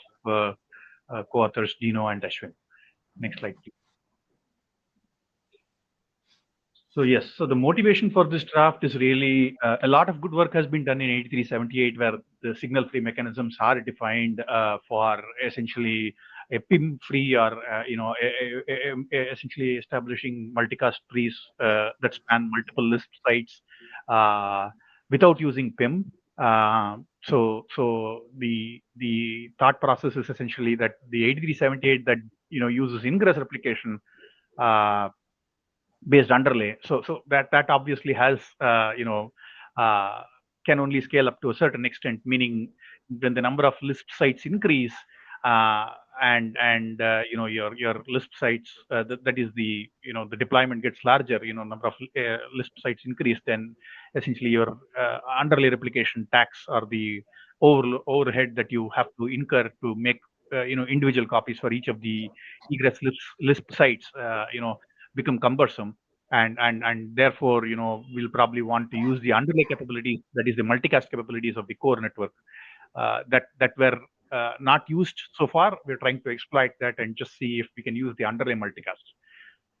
S10: co-authors Dino and Ashwin. Next slide, please. So yes, so the motivation for this draft is really a lot of good work has been done in 8378 where the signal-free mechanisms are defined for essentially a PIM-free or essentially establishing multicast trees that span multiple LISP sites without using PIM. So the thought process is essentially that the 8378 that uses ingress replication based underlay. So that obviously has can only scale up to a certain extent, meaning when the number of LISP sites increase, you know, your Lisp sites, that is the, you know, the deployment gets larger, you know, number of Lisp sites increase, then essentially your underlay replication tax or the overhead that you have to incur to make you know, individual copies for each of the egress Lisp sites, you know, become cumbersome. And therefore, you know, we'll probably want to use the underlay capabilities, that is the multicast capabilities of the core network, that were not used so far. We're trying to exploit that and just see if we can use the underlay multicast.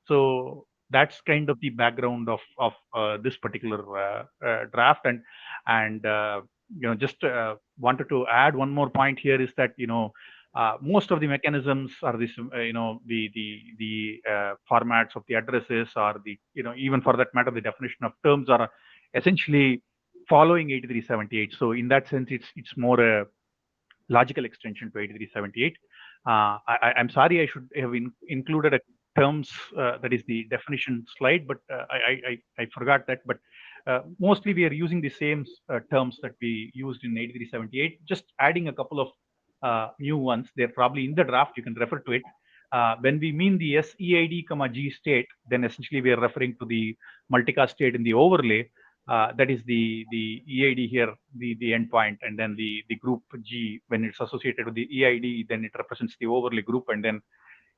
S10: So that's kind of the background of this particular draft. And you know, just wanted to add one more point here is that, you know, most of the mechanisms are this, you know, the formats of the addresses, or the, you know, even for that matter, the definition of terms are essentially following 8378. So in that sense, it's more a logical extension to 8378. I'm sorry, I should have included a terms, that is the definition slide, but I forgot that. But mostly we are using the same terms that we used in 8378, just adding a couple of new ones. They're probably in the draft, you can refer to it. When we mean the SEID, G state, then essentially we are referring to the multicast state in the overlay. That is the EID here, the endpoint, and then the group G, when it's associated with the EID, then it represents the overlay group. And then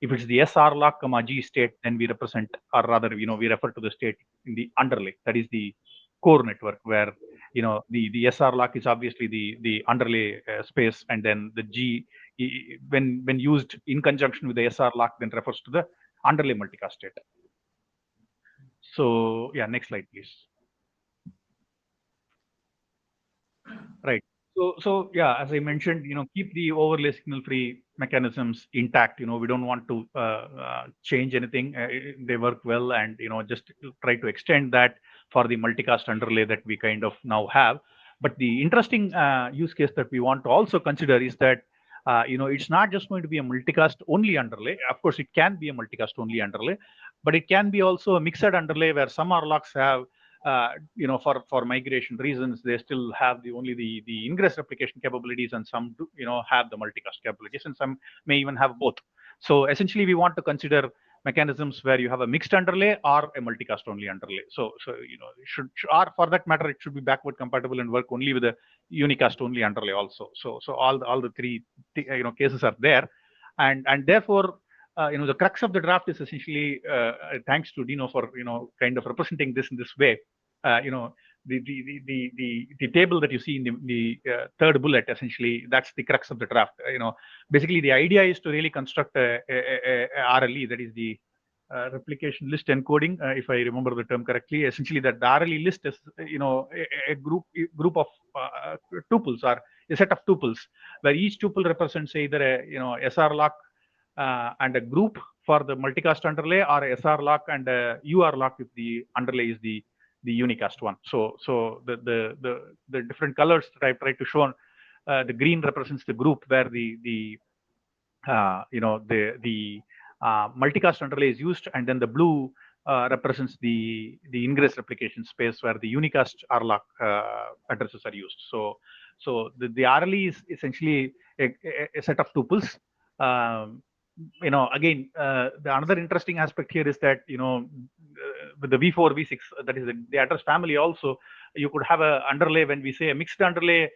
S10: if it's the SR lock, G state, then we represent, or rather, you know, we refer to the state in the underlay. That is the core network, where, you know, the SR lock is obviously the underlay space, and then the G, when used in conjunction with the SR lock, then refers to the underlay multicast state. So yeah, next slide, please. Right. So yeah, as I mentioned, you know, keep the overlay signal-free mechanisms intact. You know, we don't want to change anything. They work well, and, you know, just try to extend that for the multicast underlay that we kind of now have. But the interesting use case that we want to also consider is that, you know, it's not just going to be a multicast only underlay. Of course, it can be a multicast only underlay, but it can be also a mixed underlay where some RLOCs have, you know, for migration reasons, they still have only the ingress replication capabilities, and some do, you know, have the multicast capabilities, and some may even have both. So essentially, we want to consider mechanisms where you have a mixed underlay or a multicast only underlay. So you know, or for that matter, it should be backward compatible and work only with a unicast only underlay also. So all the three, you know, cases are there, and therefore, you know, the crux of the draft is essentially, thanks to Dino for, you know, kind of representing this in this way. You know, the table that you see in the third bullet, essentially, that's the crux of the draft. You know, basically the idea is to really construct a RLE, that is the replication list encoding, if I remember the term correctly. Essentially, that the RLE list is, you know, a group of tuples, or a set of tuples, where each tuple represents either a, you know, SR lock and a group for the multicast underlay, or a SR lock and a UR lock if the underlay is the unicast one. So the different colors that I tried to show, the green represents the group where the you know, the multicast underlay is used, and then the blue represents the ingress replication space where the unicast RLOC addresses are used. So the RLE is essentially a set of tuples. You know, again, the another interesting aspect here is that, you know, with the V4, V6, that is the address family also, you could have a underlay. When we say a mixed underlay,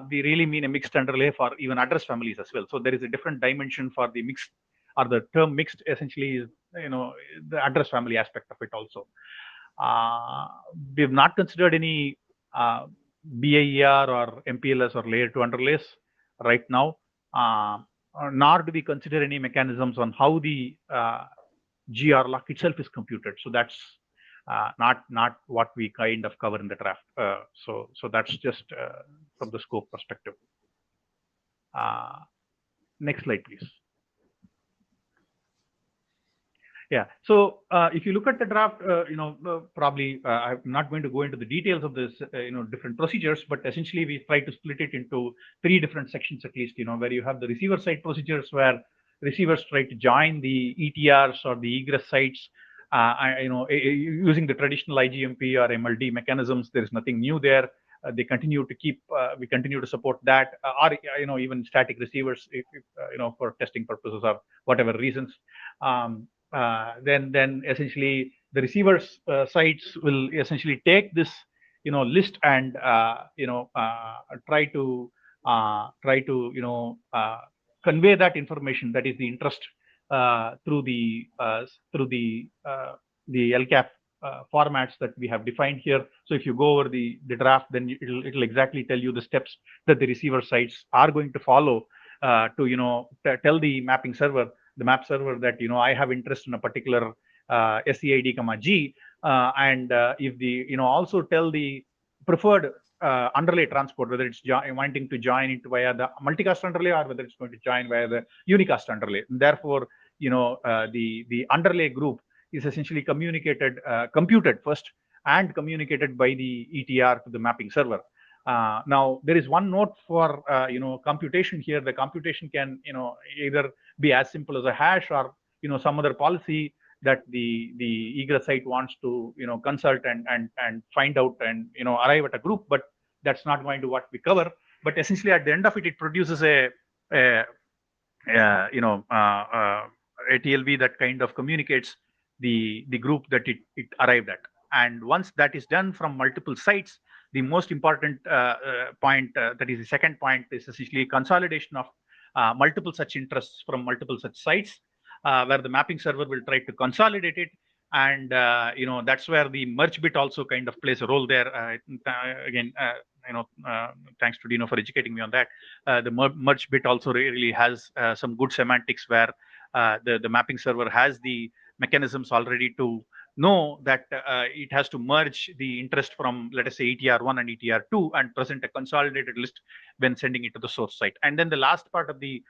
S10: we really mean a mixed underlay for even address families as well. So there is a different dimension for the mixed, or the term mixed essentially is, you know, the address family aspect of it also. We have not considered any BIER or MPLS or layer 2 underlays right now. Nor do we consider any mechanisms on how the GR lock itself is computed. So that's not what we kind of cover in the draft. So that's just from the scope perspective. Next slide, please. Yeah. So if you look at the draft, you know, probably I'm not going to go into the details of this, you know, different procedures, but essentially we try to split it into 3 different sections at least, you know, where you have the receiver side procedures, where receivers try to join the ETRs or the egress sites, you know, using the traditional IGMP or MLD mechanisms. There is nothing new there. they continue to keep, we continue to support that, or even static receivers, if for testing purposes or whatever reasons. Then essentially the receivers sites will essentially take this list and try to convey that information, that is the interest, through the LCAP formats that we have defined here. So if you go over the draft, then it'll exactly tell you the steps that the receiver sites are going to follow to tell the mapping server, the map server, that I have interest in a particular SEID, G, and if the also tell the preferred underlay transport, whether it's wanting to join it via the multicast underlay or whether it's going to join via the unicast underlay. And therefore, the underlay group is essentially computed first and communicated by the ETR to the mapping server. Now there is one note for computation here. The computation can either be as simple as a hash or some other policy that the egress site wants to consult and find out and arrive at a group, but that's not going to what we cover. But essentially at the end of it, it produces a TLV that kind of communicates the group that it arrived at. And once that is done from multiple sites, the most important point, that is the second point, is essentially consolidation of multiple such interests from multiple such sites, where the mapping server will try to consolidate it. And that's where the merge bit also kind of plays a role there. Again, thanks to Dino for educating me on that. The merge bit also really has some good semantics, where the mapping server has the mechanisms already to know that it has to merge the interest from, let us say, ETR1 and ETR2 and present a consolidated list when sending it to the source site. And then the last part of the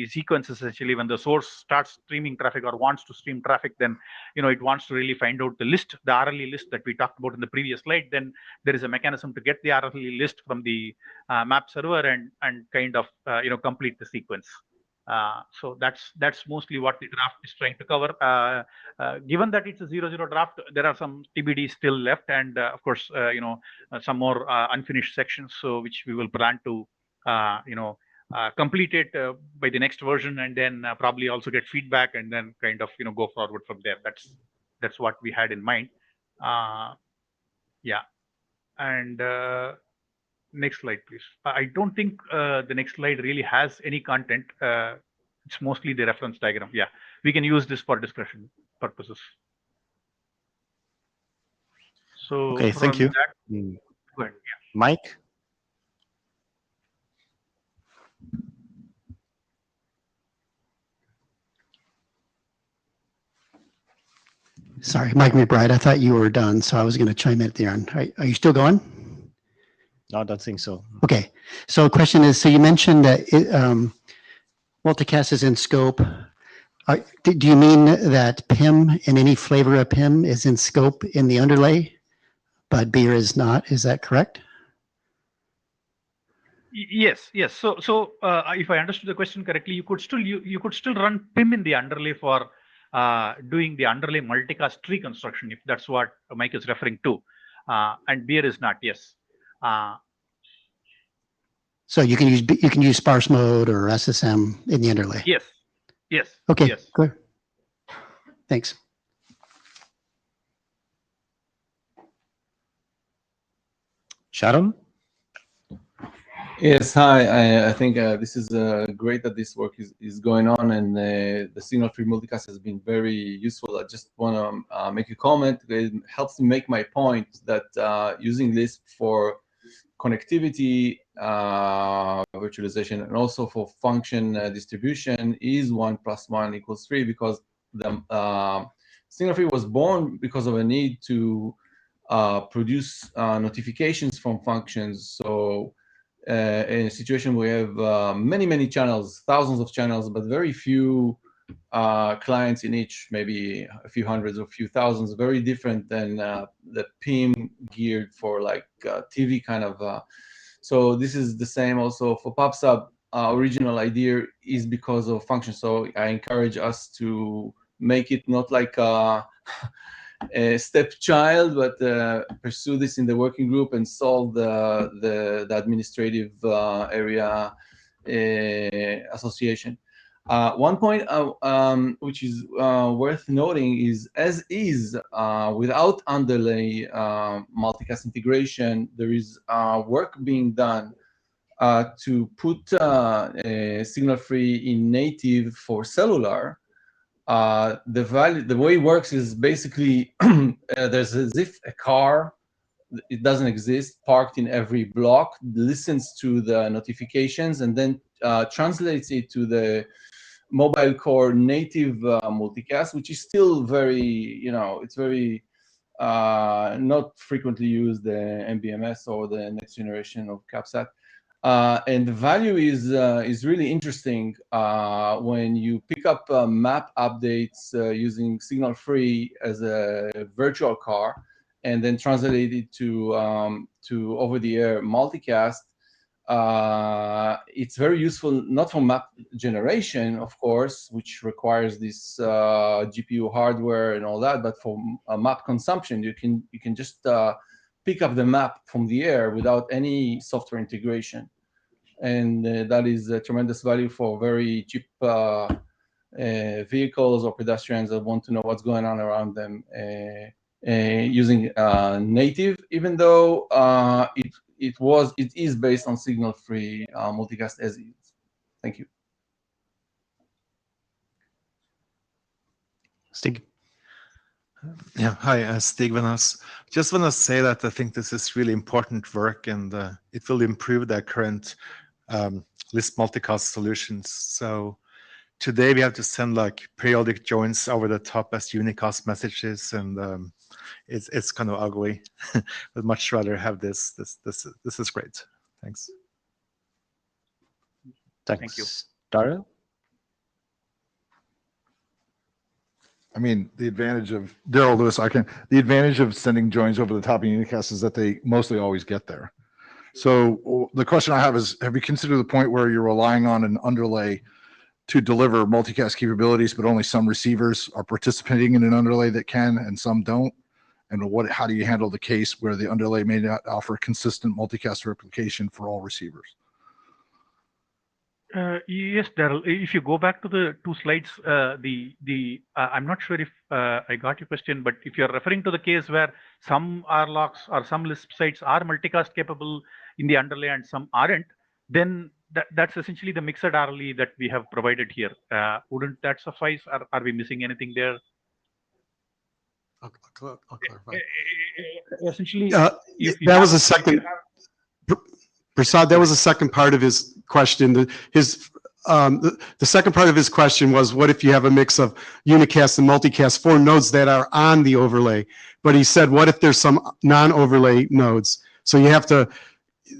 S10: sequence is essentially when the source starts streaming traffic or wants to stream traffic, then it wants to really find out the list, the RLE list that we talked about in the previous slide. Then there is a mechanism to get the RLE list from the map server and kind of complete the sequence. So that's mostly what the draft is trying to cover. Given that it's a 0-0 draft, there are some TBDs still left, and of course, some more unfinished sections, so which we will plan to complete it by the next version, and then probably also get feedback, and then kind of go forward from there. That's what we had in mind. Yeah, and next slide, please. I don't think the next slide really has any content. It's mostly the reference diagram. Yeah, we can use this for discussion purposes. So
S2: okay, thank you.
S10: Go ahead. Yeah.
S2: Mike?
S11: Sorry, Mike McBride, I thought you were done, so I was going to chime in at the end. Are you still going?
S2: No, I don't think so.
S11: Okay, so the question is, so you mentioned that multicast is in scope. Do you mean that PIM and any flavor of PIM is in scope in the underlay, but beer is not? Is that correct?
S10: Yes. So if I understood the question correctly, you could still run PIM in the underlay for doing the underlay multicast tree construction, if that's what Mike is referring to, and beer is not. Yes.
S11: So you can use sparse mode or SSM in the underlay.
S10: Yes.
S11: Okay.
S10: Yes.
S11: Clear. Thanks.
S2: Sharon?
S4: Yes, hi. I think this is great that this work is going on, and the signal-free multicast has been very useful. I just want to make a comment. It helps me make my point that using Lisp for connectivity, virtualization, and also for function distribution is 1 + 1 = 3, because the signal-free was born because of a need to produce notifications from functions. So in a situation where we have many channels, thousands of channels, but very few clients in each, maybe a few hundreds or a few thousands, very different than the PIM geared for like TV kind of. So this is the same also for PubSub. Original idea is because of functions. So I encourage us to make it not like stepchild, but pursue this in the working group and solve the administrative area association. One point which is worth noting is, as is, without underlay multicast integration, there is work being done to put signal-free in native for cellular. The way it works is basically there's as if a car, it doesn't exist, parked in every block, listens to the notifications and then translates it to the mobile core native multicast, which is still very, it's very not frequently used, the MBMS or the next generation of CapSat. And the value is really interesting when you pick up map updates using signal-free as a virtual car, and then translate it to over-the-air multicast. It's very useful, not for map generation, of course, which requires this GPU hardware and all that, but for map consumption, you can just pick up the map from the air without any software integration. And that is a tremendous value for very cheap vehicles or pedestrians that want to know what's going on around them using native, even though it is based on signal-free multicast as is. Thank you.
S2: Stig.
S12: Yeah, hi, Stig Vanas. Just want to say that I think this is really important work, and it will improve the current Lisp multicast solutions. So today we have to send like periodic joins over the top as unicast messages, and it's kind of ugly. I'd much rather have this. This is great. Thanks.
S2: Thanks.
S10: Thank you.
S2: Daryl?
S7: I mean, the advantage of Daryl Lewis, the advantage of sending joins over the top of unicast is that they mostly always get there. So the question I have is, have you considered the point where you're relying on an underlay to deliver multicast capabilities, but only some receivers are participating in an underlay that can and some don't? And how do you handle the case where the underlay may not offer consistent multicast replication for all receivers?
S10: Yes, Daryl. If you go back to the two slides, I'm not sure if I got your question, but if you're referring to the case where some RLOCs or some Lisp sites are multicast capable in the underlay and some aren't, then that's essentially the mixed RLE that we have provided here. Wouldn't that suffice? Are we missing anything there?
S5: I'll clarify.
S10: Essentially,
S5: that was a second. Prasad, that was the second part of his question. The second part of his question was, what if you have a mix of unicast and multicast for nodes that are on the overlay? But he said, what if there's some non-overlay nodes? So you have to,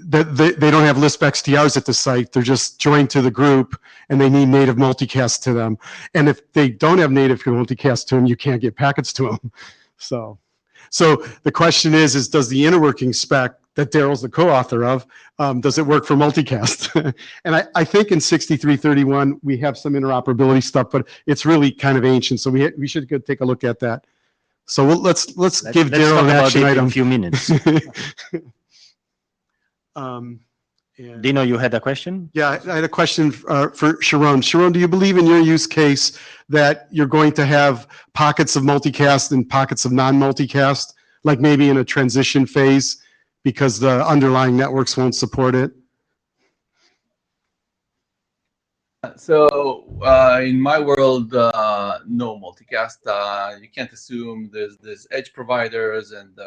S5: they don't have Lisp XTRs at the site. They're just joined to the group, and they need native multicast to them. And if they don't have native multicast to them, you can't get packets to them. So the question is does the inner working spec that Daryl's the co-author of, does it work for multicast? And I think in 6331, we have some interoperability stuff, but it's really kind of ancient. So we should go take a look at that. So let's give Daryl an action item.
S2: In a few minutes. Dino, you had a question?
S5: Yeah, I had a question for Sharon. Sharon, do you believe in your use case that you're going to have pockets of multicast and pockets of non-multicast, like maybe in a transition phase, because the underlying networks won't support it?
S4: So in my world, no multicast. You can't assume there's edge providers and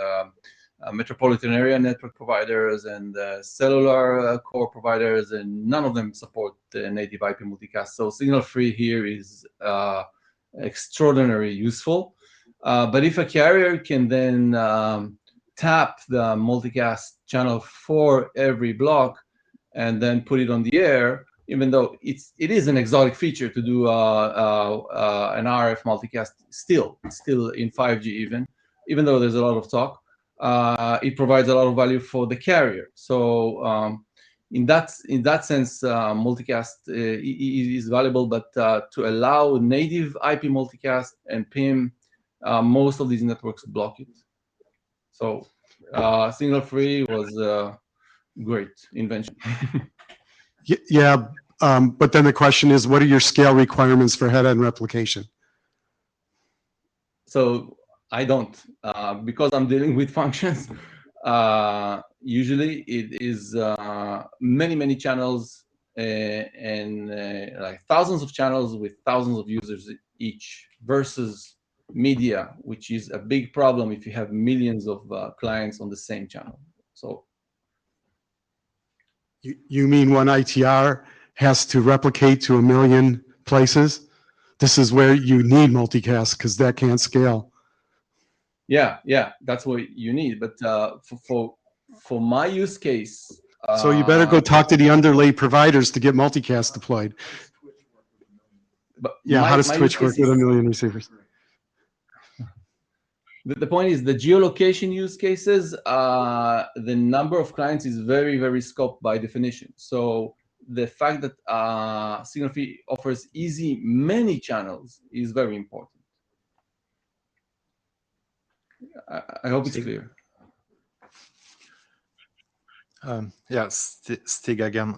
S4: metropolitan area network providers and cellular core providers, and none of them support the native IP multicast. So signal-free here is extraordinarily useful. But if a carrier can then tap the multicast channel for every block and then put it on the air, even though it is an exotic feature to do an RF multicast still in 5G even though there's a lot of talk, it provides a lot of value for the carrier. So in that sense, multicast is valuable, but to allow native IP multicast and PIM most of these networks block it. So signal free was a great invention.
S5: Yeah, but then the question is, what are your scale requirements for head-end replication?
S4: So I don't, because I'm dealing with functions. Usually it is many channels and like thousands of channels with thousands of users each, versus media, which is a big problem if you have millions of clients on the same channel. So
S5: You mean one ITR has to replicate to 1 million places? This is where you need multicast because that can't scale.
S4: yeah, that's what you need. But for my use case,
S5: So you better go talk to the underlay providers to get multicast deployed.
S4: But
S5: Yeah, how does Twitch work with 1 million receivers?
S4: The point is the geolocation use cases, the number of clients is very scoped by definition. So the fact that signal free offers easy many channels is very important. I hope it's clear.
S12: Yes, Stig again.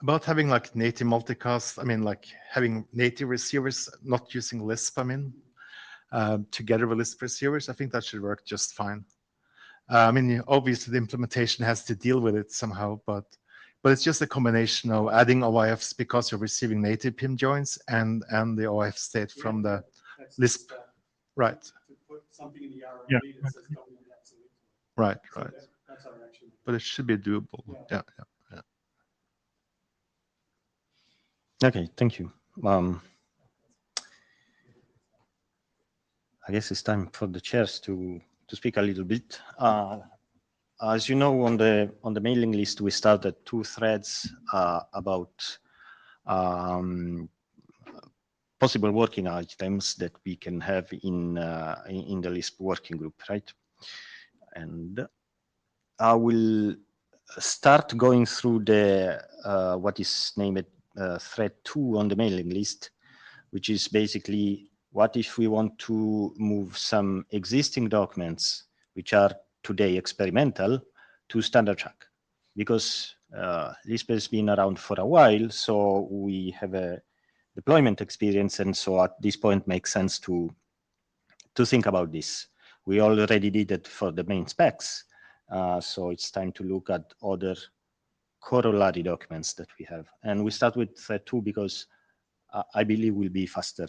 S12: About having like native multicast, I mean, like having native receivers, not using Lisp, I mean, together with Lisp receivers, I think that should work just fine. I mean, obviously the implementation has to deal with it somehow, but it's just a combination of adding OIFs because you're receiving native PIM joins and the OIF state from the Lisp. Right.
S1: To put something in the RFP
S10: Yeah.
S1: that says WX.
S12: Right.
S1: That's our action.
S12: But it should be doable. Yeah.
S2: Okay, thank you. I guess it's time for the chairs to speak a little bit. As you know, on the mailing list, we started 2 threads about possible working items that we can have in the Lisp working group, right? And I will start going through the what is named thread 2 on the mailing list, which is basically what if we want to move some existing documents which are today experimental to standard track, because Lisp has been around for a while, so we have a deployment experience, and so at this point makes sense to think about this. We already did it for the main specs, so it's time to look at other corollary documents that we have. And we start with thread 2 because I believe will be faster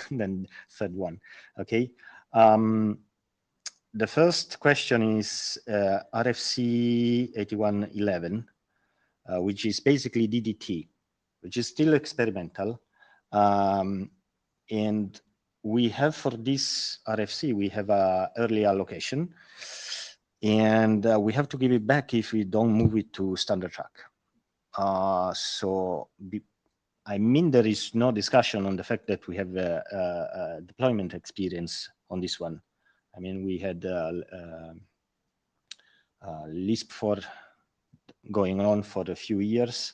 S2: than thread 1. Okay. The first question is RFC 8111, which is basically DDT, which is still experimental. And we have for this RFC, we have a early allocation, and we have to give it back if we don't move it to standard track. I mean, there is no discussion on the fact that we have a deployment experience on this one. I mean, we had Lisp for going on for a few years.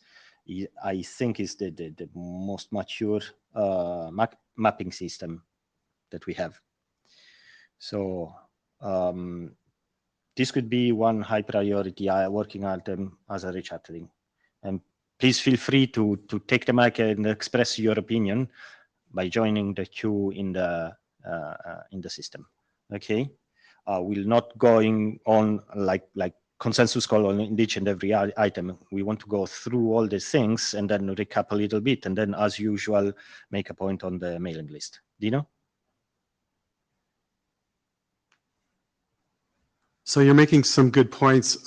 S2: I think is the most mature mapping system that we have. So this could be one high priority working item as a rechartering. And please feel free to take the mic and express your opinion by joining the queue in the system. Okay, we're not going on like consensus call on each and every item. We want to go through all these things and then recap a little bit, and then, as usual, make a point on the mailing list. Dino?
S5: So you're making some good points.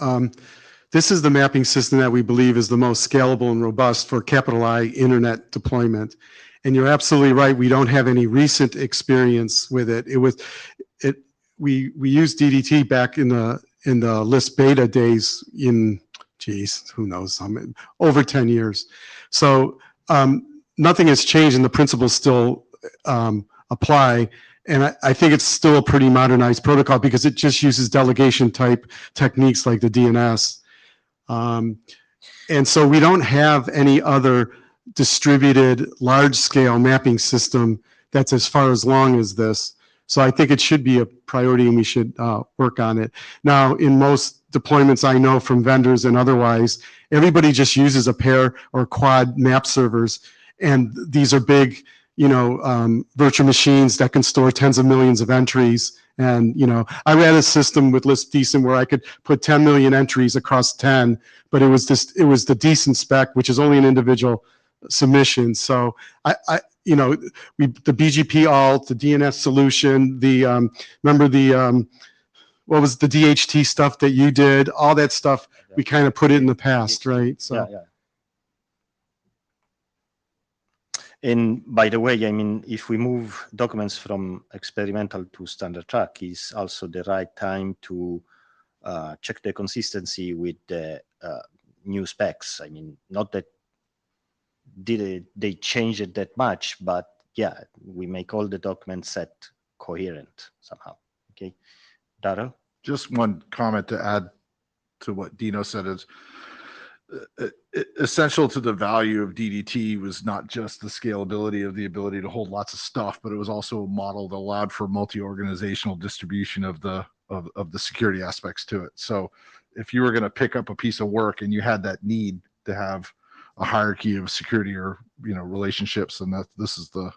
S5: This is the mapping system that we believe is the most scalable and robust for capital I internet deployment. And you're absolutely right. We don't have any recent experience with it. We used DDT back in the Lisp beta days in, geez, who knows, over 10 years. So nothing has changed and the principles still apply. And I think it's still a pretty modernized protocol because it just uses delegation type techniques like the DNS. And so we don't have any other distributed large scale mapping system that's as far as long as this. So I think it should be a priority and we should work on it. Now, in most deployments I know from vendors and otherwise, everybody just uses a pair or quad map servers. And these are big, virtual machines that can store tens of millions of entries. And, I ran a system with Lisp Decent where I could put 10 million entries across 10, but it was the Decent spec, which is only an individual submission. So the BGP alt, the DNS solution, remember what was the DHT stuff that you did, all that stuff, we kind of put it in the past, right? So.
S2: Yeah. And by the way, I mean, if we move documents from experimental to standard track, is also the right time to check the consistency with the new specs. I mean, not that they changed it that much, but yeah, we make all the documents set coherent somehow. Okay, Darrell?
S7: Just one comment to add to what Dino said is essential to the value of DDT was not just the scalability of the ability to hold lots of stuff, but it was also a model that allowed for multi-organizational distribution of the security aspects to it. So if you were going to pick up a piece of work and you had that need to have a hierarchy of security or relationships, and this is the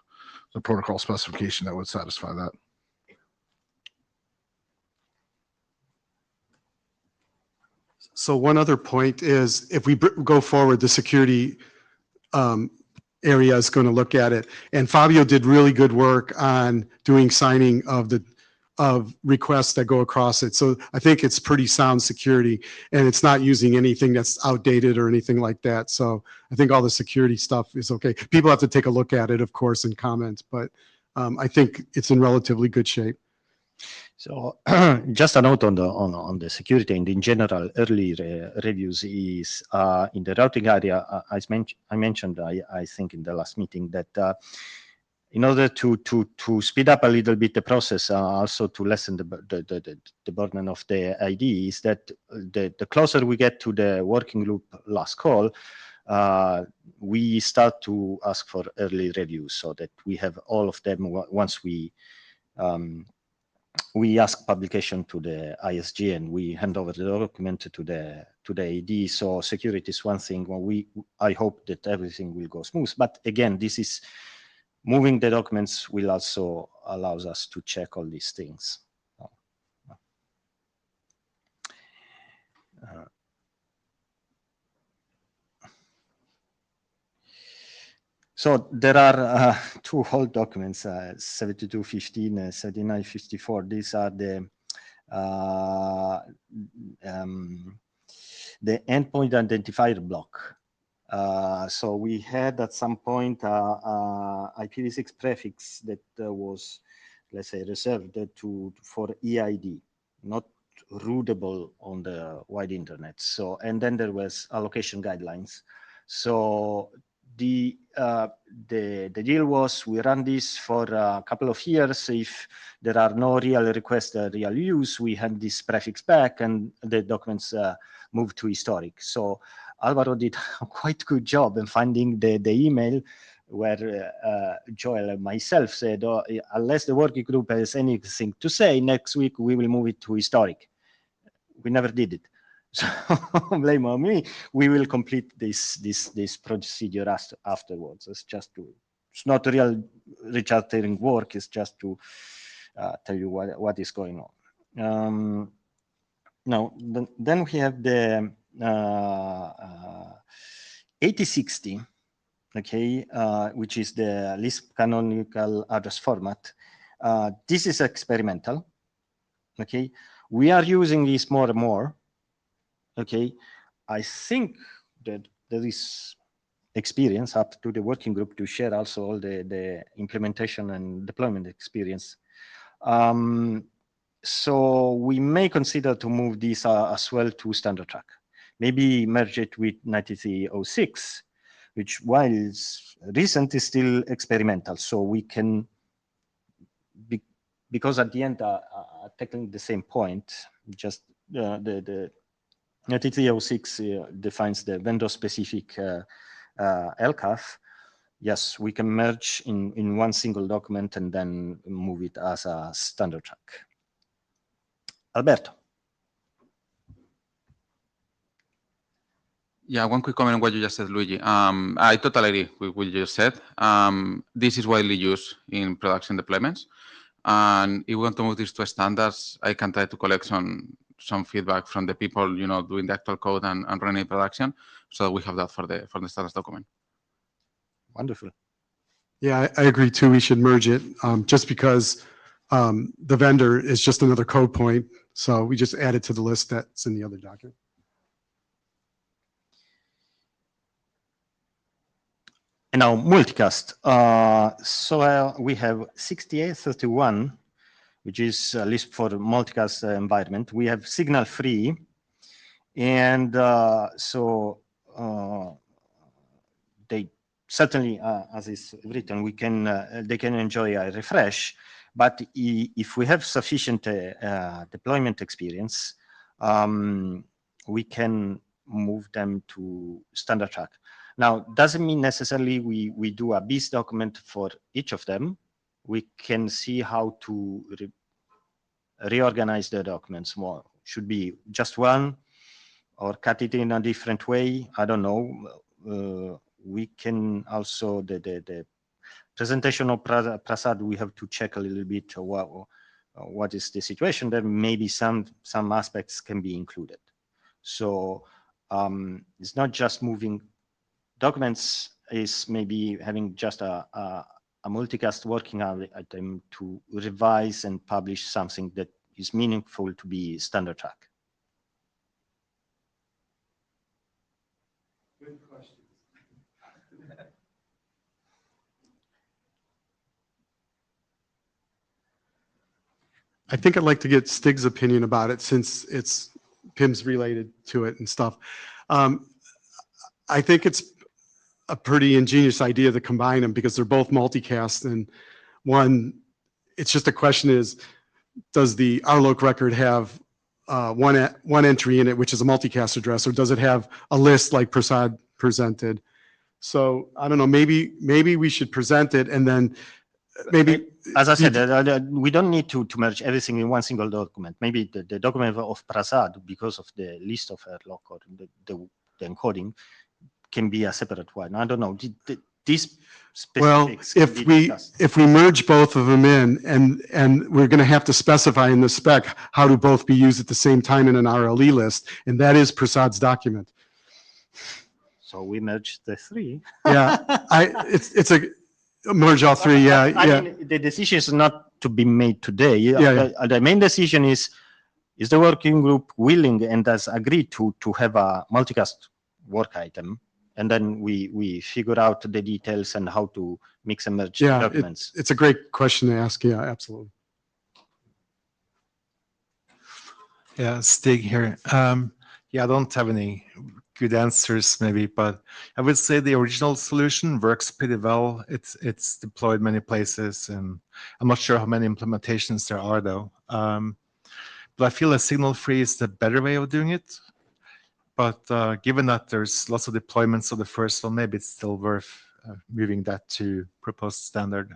S7: protocol specification that would satisfy that.
S5: So one other point is if we go forward, the security area is going to look at it. And Fabio did really good work on doing signing of requests that go across it. So I think it's pretty sound security and it's not using anything that's outdated or anything like that. So I think all the security stuff is okay. People have to take a look at it, of course, and comment, but I think it's in relatively good shape.
S2: So just a note on the security and in general, early reviews is in the routing area. I mentioned, I think in the last meeting that in order to speed up a little bit the process, also to lessen the burden of the ID, is that the closer we get to the working group last call, we start to ask for early reviews so that we have all of them once we ask publication to the ISG and we hand over the document to the AD. So security is one thing. I hope that everything will go smooth. But again, this is moving the documents will also allows us to check all these things. So there are two whole documents, 7215 and 7954. These are the endpoint identifier block. So we had at some point IPv6 prefix that was, let's say, reserved for EID, not rootable on the wide internet. So, and then there was allocation guidelines. So the deal was we run this for a couple of years. If there are no real requests, real use, we hand this prefix back and the documents move to historic. So Alvaro did a quite good job in finding the email where Joel and myself said, oh, unless the working group has anything to say, next week we will move it to historic. We never did it. So blame on me. We will complete this procedure afterwards. It's not real rechartering work. It's just to tell you what is going on. Now, then we have the 8060, okay, which is the Lisp canonical address format. This is experimental, okay. We are using this more and more. Okay, I think that there is experience up to the working group to share also all the implementation and deployment experience. So we may consider to move this as well to standard track. Maybe merge it with 9306, which while it's recent is still experimental. So we can, because at the end, tackling the same point, just the 9306 defines the vendor-specific LCAF, yes, we can merge in one single document and then move it as a standard track. Alberto.
S13: Yeah, one quick comment on what you just said, Luigi. I totally agree with what you just said. This is widely used in production deployments. And if we want to move this to standards, I can try to collect some feedback from the people, doing the actual code and running production, so that we have that for the standards document.
S2: Wonderful.
S5: Yeah, I agree too. We should merge it just because the vendor is just another code point. So we just add it to the list that's in the other document.
S2: And now multicast. We have 6831, which is a list for the multicast environment. We have signal free. And they certainly, as is written, they can enjoy a refresh. But if we have sufficient deployment experience, we can move them to standard track. Now, doesn't mean necessarily we do a BIS document for each of them. We can see how to reorganize the documents more. Should be just one or cut it in a different way. I don't know. We can also, the presentation of Prasad, we have to check a little bit what is the situation. There maybe some aspects can be included. So it's not just moving documents, is maybe having just a multicast working item to revise and publish something that is meaningful to be standard track.
S1: Good questions.
S5: I think I'd like to get Stig's opinion about it since PIM's related to it and stuff. I think it's a pretty ingenious idea to combine them because they're both multicast, and it's just a question is, does the RLOC record have one entry in it, which is a multicast address, or does it have a list like Prasad presented? So I don't know, maybe we should present it and then maybe.
S2: As I said, we don't need to merge everything in one single document. Maybe the document of Prasad, because of the list of RLOC or the encoding, can be a separate one. I don't know. These specifics.
S5: Well, if we merge both of them in, and we're going to have to specify in the spec how to both be used at the same time in an RLE list, and that is Prasad's document.
S2: So we merge the three.
S5: Yeah, it's a merge all three. Yeah,
S2: I mean, the decision is not to be made today.
S5: Yeah.
S2: The main decision is the working group willing and has agreed to have a multicast work item, and then we figure out the details and how to mix and merge documents.
S5: It's a great question to ask. Yeah, absolutely.
S12: Yeah, Stig here. Yeah, I don't have any good answers maybe, but I would say the original solution works pretty well. It's deployed many places, and I'm not sure how many implementations there are though. But I feel a signal free is the better way of doing it. But given that there's lots of deployments of the first one, maybe it's still worth moving that to proposed standard.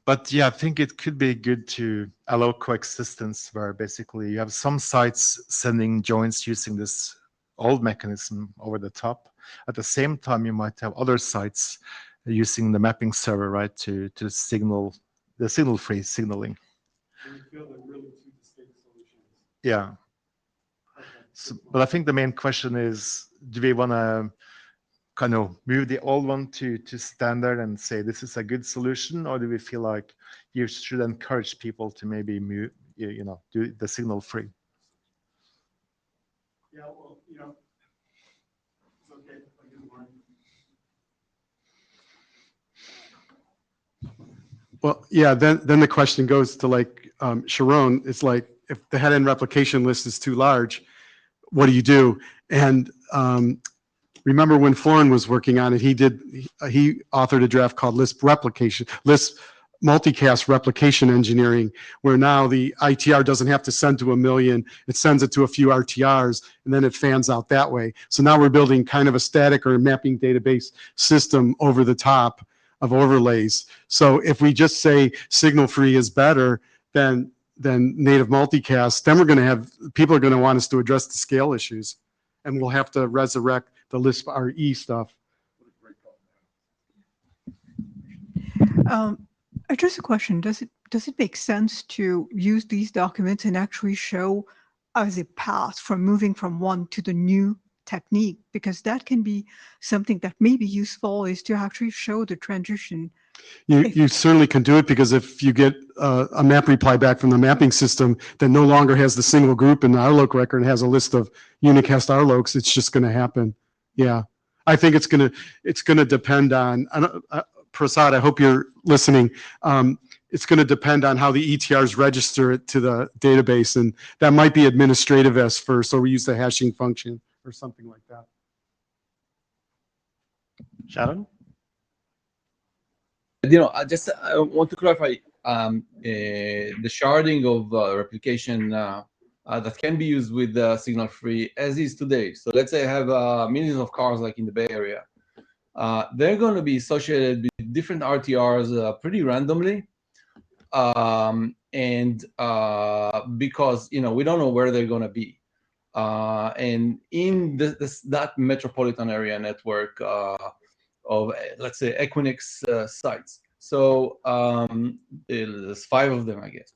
S12: But yeah, I think it could be good to allow coexistence where basically you have some sites sending joins using this old mechanism over the top. At the same time, you might have other sites using the mapping server, right, to signal the signal-free signaling.
S1: And you feel they're really two distinct solutions.
S12: Yeah. So, but I think the main question is, do we want to kind of move the old one to standard and say this is a good solution, or do we feel like you should encourage people to maybe move, do the signal free?
S1: Yeah, well, it's okay if I do one.
S5: Well, yeah, then the question goes to like Sharon, it's like if the head-end replication list is too large, what do you do? And remember when Florin was working on it, he authored a draft called LISP multicast replication engineering, where now the ITR doesn't have to send to 1 million, it sends it to a few RTRs, and then it fans out that way. So now we're building kind of a static or a mapping database system over the top of overlays. So if we just say signal free is better than native multicast, then we're going to have, people are going to want us to address the scale issues, and we'll have to resurrect the Lisp RE stuff.
S9: Just a question, does it make sense to use these documents and actually show as a path from moving from one to the new technique? Because that can be something that may be useful, is to actually show the transition.
S5: You certainly can do it, because if you get a map reply back from the mapping system that no longer has the single group in the RLOC record and has a list of unicast RLOCs, it's just going to happen. Yeah, I think it's going to depend on, Prasad, I hope you're listening. It's going to depend on how the ETRs register it to the database, and that might be administrative as first, or we use the hashing function or something like that.
S2: Sharon?
S4: I want to clarify the sharding of replication that can be used with signal free as is today. So let's say I have millions of cars like in the Bay Area. They're going to be associated with different RTRs pretty randomly. Because we don't know where they're going to be. And in that metropolitan area network of, let's say, Equinix sites. So there's 5 of them, I guess.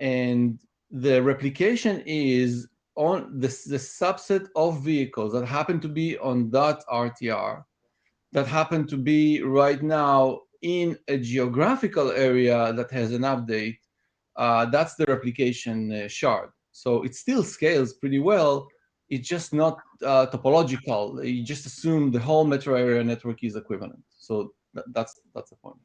S4: And the replication is on the subset of vehicles that happen to be on that RTR, that happen to be right now in a geographical area that has an update. That's the replication shard. So it still scales pretty well. It's just not topological. You just assume the whole metro area network is equivalent. So that's the point.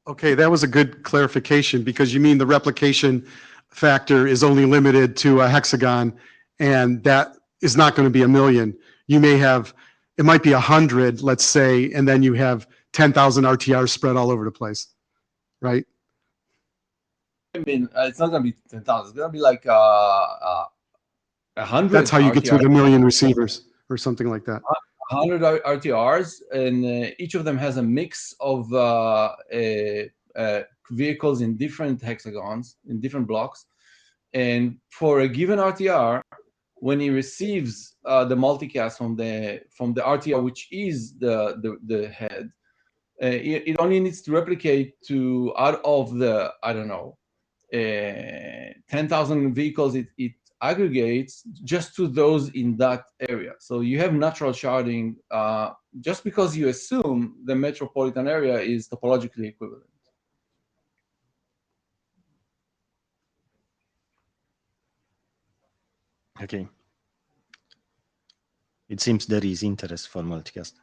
S5: Okay, that was a good clarification, because you mean the replication factor is only limited to a hexagon, and that is not going to be 1 million. You may have, it might be 100, let's say, and then you have 10,000 RTRs spread all over the place, right?
S4: I mean, it's not going to be 10,000. It's going to be like 100.
S5: That's how you get to 1 million receivers or something like that.
S4: 100 RTRs, and each of them has a mix of vehicles in different hexagons, in different blocks. And for a given RTR, when he receives the multicast from the RTR, which is the head, it only needs to replicate to, out of the, I don't know, 10,000 vehicles it aggregates, just to those in that area. So you have natural sharding just because you assume the metropolitan area is topologically equivalent.
S2: Okay. It seems there is interest for multicast.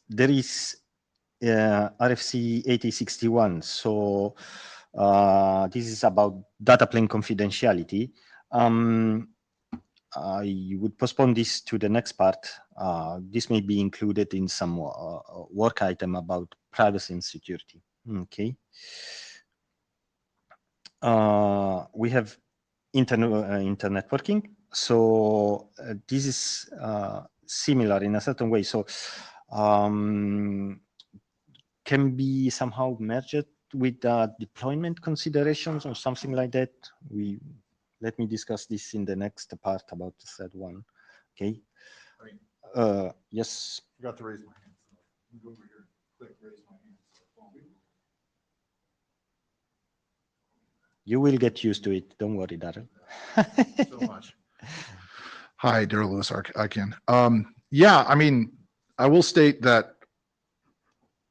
S2: There is RFC 8061. So this is about data plane confidentiality. I would postpone this to the next part. This may be included in some work item about privacy and security. Okay. We have internetworking. So this is similar in a certain way. So can be somehow merged with deployment considerations or something like that. Let me discuss this in the next part about the third one. Okay. Yes.
S7: I forgot to raise my hand. Go over here, click raise my hand.
S2: You will get used to it. Don't worry, Darrell.
S7: So much. Hi, Darrell Lewis, ICANN. Yeah, I mean, I will state that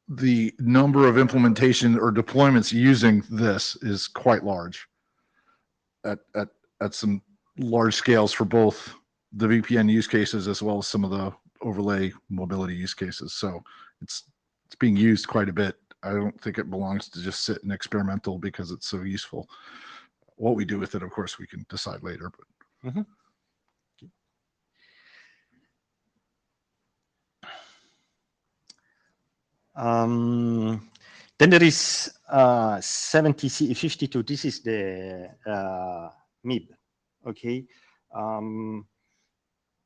S7: the number of implementation or deployments using this is quite large at some large scales for both the VPN use cases as well as some of the overlay mobility use cases. So it's being used quite a bit. I don't think it belongs to just sit and experimental because it's so useful. What we do with it, of course, we can decide later. But
S2: Then there is 70C52. This is the MIB. Okay.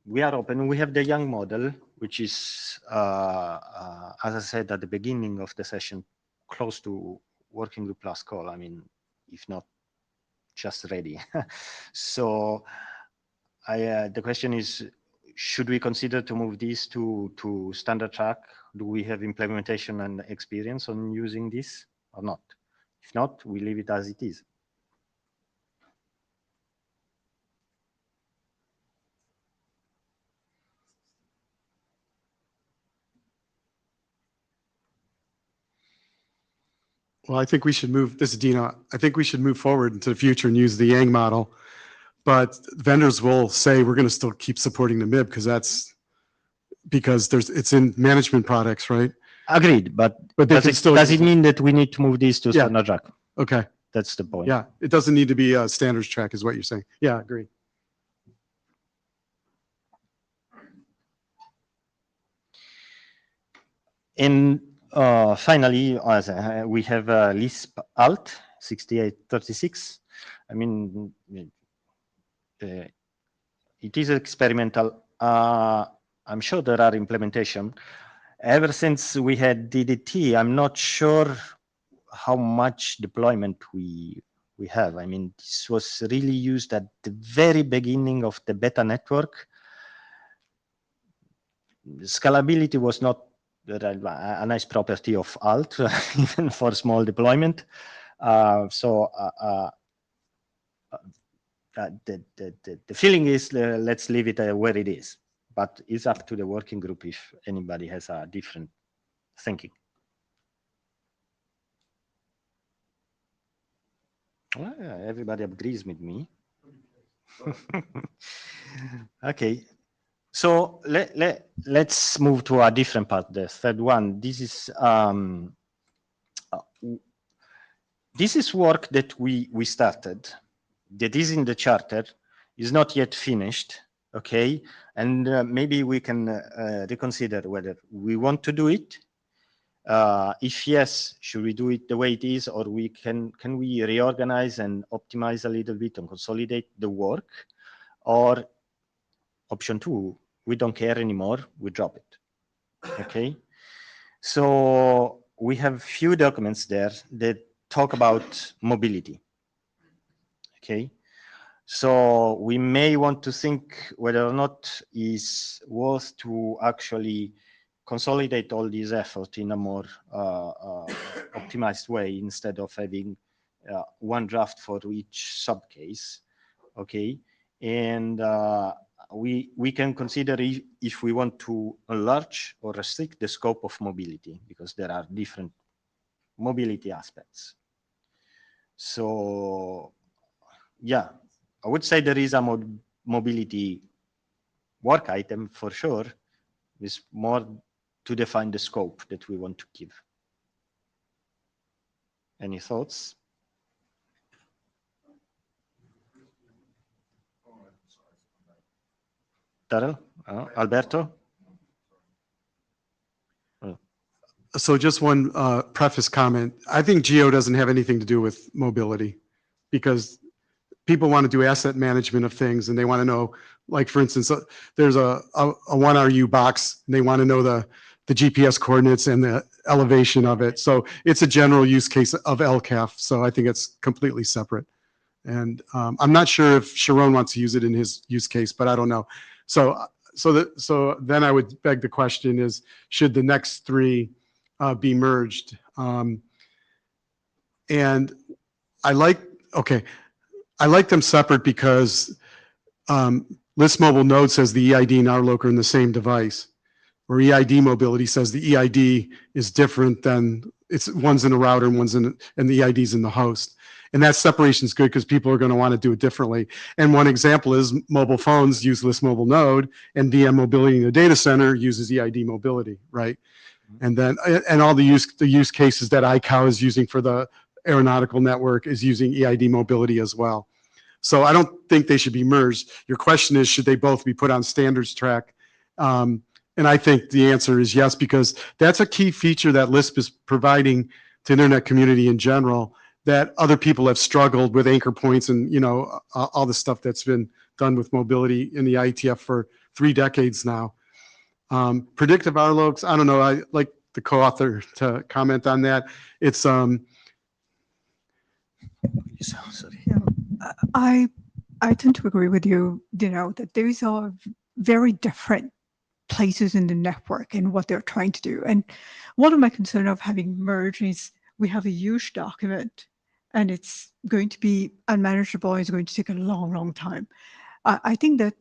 S2: We are open. We have the young model, which is, as I said at the beginning of the session, close to working group last call. I mean, if not just ready. So the question is, should we consider to move this to standard track? Do we have implementation and experience on using this or not? If not, we leave it as it is.
S5: Well, I think we should move, this is Dina, I think we should move forward into the future and use the Yang model. But vendors will say we're going to still keep supporting the MIB because it's in management products, right?
S2: Agreed, but
S5: they
S2: does
S5: can
S2: it,
S5: still
S2: does
S5: use
S2: it mean that we need to move this to
S5: Yeah.
S2: standard track?
S5: Okay.
S2: That's the point.
S5: Yeah, it doesn't need to be a standards track is what you're saying. Yeah, agree.
S2: And finally, we have LISP alt 6836. I mean, it is experimental. I'm sure there are implementation. Ever since we had DDT, I'm not sure how much deployment we have. I mean, this was really used at the very beginning of the beta network. Scalability was not a nice property of alt, even for small deployment. The feeling is let's leave it where it is, but it's up to the working group if anybody has a different thinking. Well, yeah, everybody agrees with me. Okay. So let's move to a different part, the third one. This is work that we started, that is in the charter, is not yet finished, okay? And maybe we can reconsider whether we want to do it. If yes, should we do it the way it is, or can we reorganize and optimize a little bit and consolidate the work? Or option two, we don't care anymore, we drop it, okay? So we have few documents there that talk about mobility, okay? So we may want to think whether or not it's worth to actually consolidate all these efforts in a more optimized way instead of having one draft for each subcase, okay? And we can consider if we want to enlarge or restrict the scope of mobility, because there are different mobility aspects. So, yeah, I would say there is a mobility work item for sure. It's more to define the scope that we want to give. Any thoughts? Daryl? Alberto?
S5: So just one preface comment. I think Geo doesn't have anything to do with mobility, because people want to do asset management of things and they want to know, like for instance, there's a 1RU box and they want to know the GPS coordinates and the elevation of it. So it's a general use case of LCAF. So I think it's completely separate. And I'm not sure if Sharon wants to use it in his use case, but I don't know. So then I would beg the question is, should the next three be merged? And I like them separate because LISP mobile node says the EID and RLOC are in the same device, or EID mobility says the EID is different than one's in a router and and the EID is in the host. And that separation is good because people are going to want to do it differently. And one example is mobile phones use LISP mobile node, and VM mobility in the data center uses EID mobility, right? And then all the use cases that ICAO is using for the aeronautical network is using EID mobility as well. So I don't think they should be merged. Your question is, should they both be put on standards track? And I think the answer is yes, because that's a key feature that LISP is providing to internet community in general, that other people have struggled with anchor points and, you know, all the stuff that's been done with mobility in the IETF for 3 decades now. Predictive RLOGs, I don't know, I like the co-author to comment on that. It's,
S2: sorry.
S9: I tend to agree with you, you know, that these are very different places in the network and what they're trying to do. And one of my concerns of having merged is we have a huge document and it's going to be unmanageable. It's going to take a long, long time. I think that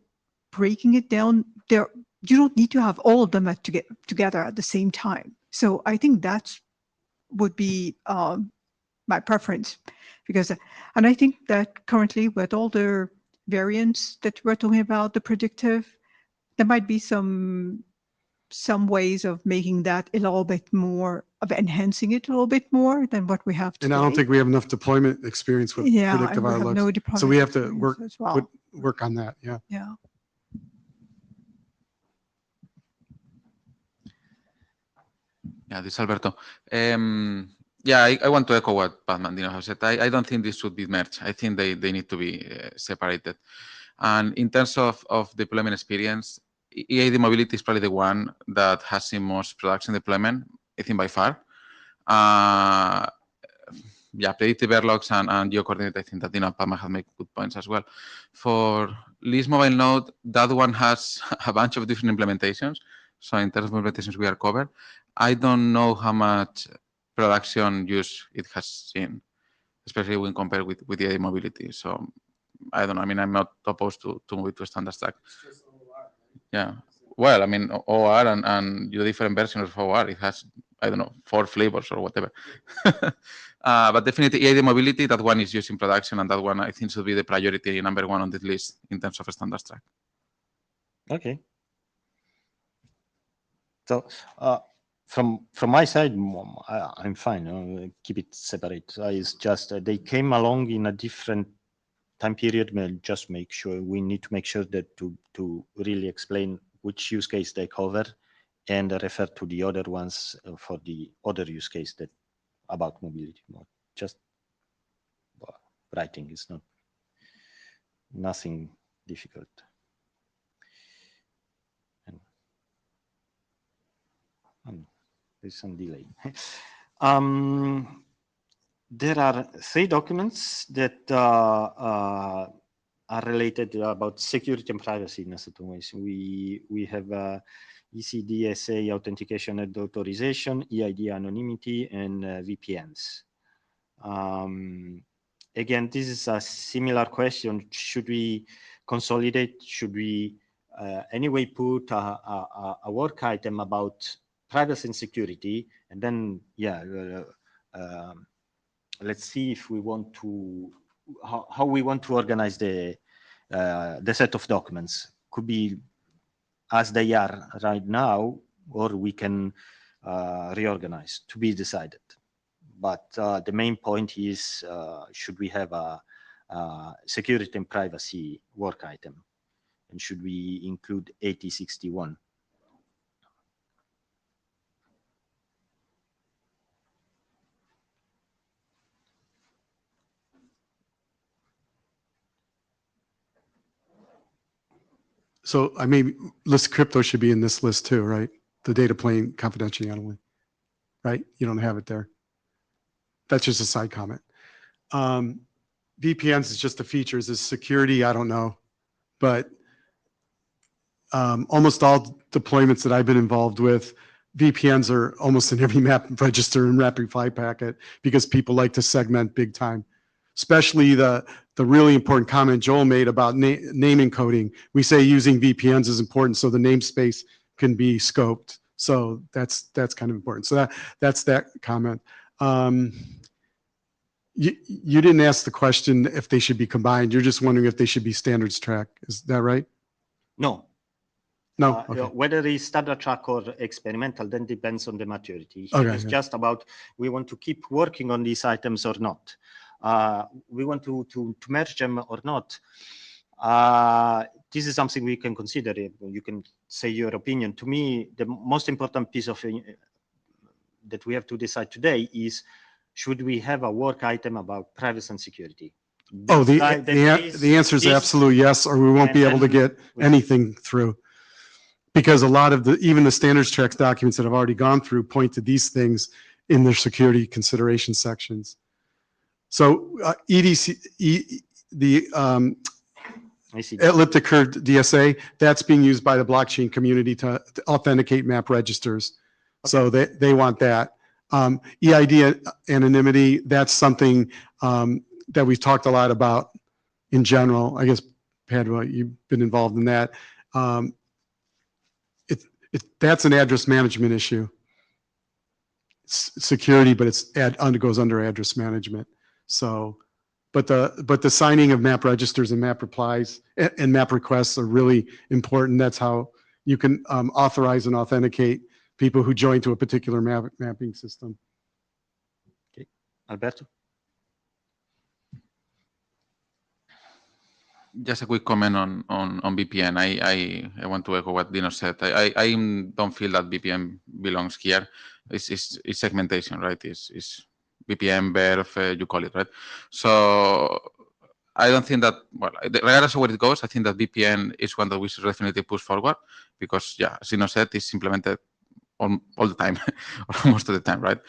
S9: breaking it down there, you don't need to have all of them to get together at the same time. So I think that would be my preference, because, and I think that currently with all the variants that we're talking about, the predictive, there might be some ways of making that a little bit more, of enhancing it a little bit more than what we have today.
S5: and I don't think we have enough deployment experience with predictive
S9: and we have no
S5: RLOGs.
S9: deployment
S5: So we have to
S9: experience as well.
S5: work on that. Yeah.
S9: Yeah.
S13: Yeah, this is Alberto. Yeah, I want to echo what Pat Mandino has said. I don't think this should be merged. I think they need to be separated. And in terms of deployment experience, EAD mobility is probably the one that has seen most production deployment, I think by far. Yeah, predictive RLOGs and geo-coordinate, I think that Pama has made good points as well. For LISP mobile node, that one has a bunch of different implementations. So in terms of implementations, we are covered. I don't know how much production use it has seen, especially when compared with the mobility. So I don't know. I mean, I'm not opposed to move it to a standard stack. Yeah. Well, I mean, OR and the different versions of OR, it has, I don't know, 4 flavors or whatever. But definitely EAD mobility, that one is used in production, and that one I think should be the priority number 1 on this list in terms of a standard stack.
S2: Okay. So from my side, I'm fine. Keep it separate. It's just they came along in a different time period. We'll just make sure we need to make sure that to really explain which use case they cover and refer to the other ones for the other use case that about mobility. Just writing is nothing difficult. There's some delay. There are 3 documents that are related about security and privacy in certain ways. We have ECDSA authentication and authorization, EID anonymity, and VPNs. Again, this is a similar question. Should we consolidate? Should we anyway put a work item about privacy and security, and then let's see if we want to how we want to organize the set of documents. Could be as they are right now, or we can reorganize, to be decided. But the main point is, should we have a security and privacy work item, and should we include 8061?
S5: So I mean, list crypto should be in this list too, right? The data plane confidentiality, right? You don't have it there. That's just a side comment. VPNs is just the features. Is security? I don't know, but almost all deployments that I've been involved with, VPNs are almost in every map register and wrapping fly packet because people like to segment big time. Especially the really important comment Joel made about name encoding. We say using VPNs is important so the namespace can be scoped. So that's kind of important. So that's that comment. You didn't ask the question if they should be combined. You're just wondering if they should be standards track. Is that right?
S2: No.
S5: No. Okay.
S2: Whether it's standard track or experimental, then depends on the maturity.
S5: Okay,
S2: It's just about we want to keep working on these items or not. We want to merge them or not. This is something we can consider. You can say your opinion. To me, the most important piece of that we have to decide today is, should we have a work item about privacy and security?
S5: Oh, the
S2: This-
S5: answer is
S2: this-
S5: absolute yes, or we won't be able to get anything through. Because a lot of even the standards checks documents that have already gone through point to these things in their security consideration sections. So the elliptic curve DSA, that's being used by the blockchain community to authenticate map registers. So they want that. EID anonymity, that's something that we've talked a lot about in general. I guess, Padua, you've been involved in that. That's an address management issue. It's security, but undergoes under address management. So, but the signing of map registers and map replies and map requests are really important. That's how you can authorize and authenticate people who join to a particular mapping system.
S2: Okay, Alberto.
S13: Just a quick comment on VPN. I want to echo what Dino said. I don't feel that VPN belongs here. It's segmentation, right? It's VPN, VERF, you call it, right? So I don't think that, well, regardless of where it goes, I think that VPN is one that we should definitely push forward because, yeah, as Dino said, it's implemented all the time, or most of the time, right?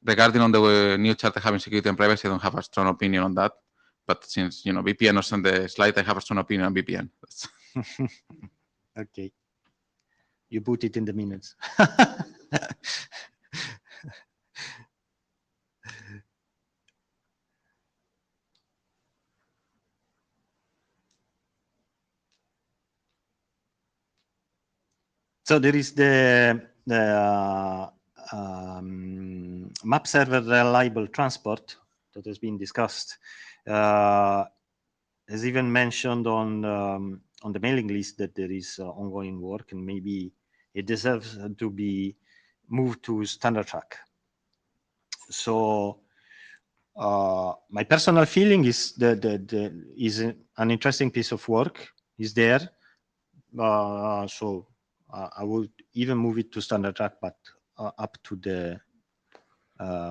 S13: Regarding on the new charter having security and privacy, I don't have a strong opinion on that. But since, you know, VPN was on the slide, I have a strong opinion on VPN.
S2: Okay. You put it in the minutes. So there is the map server reliable transport that has been discussed. As even mentioned on the mailing list that there is ongoing work, and maybe it deserves to be moved to standard track. So my personal feeling is that is an interesting piece of work is there. So I would even move it to standard track, but up to the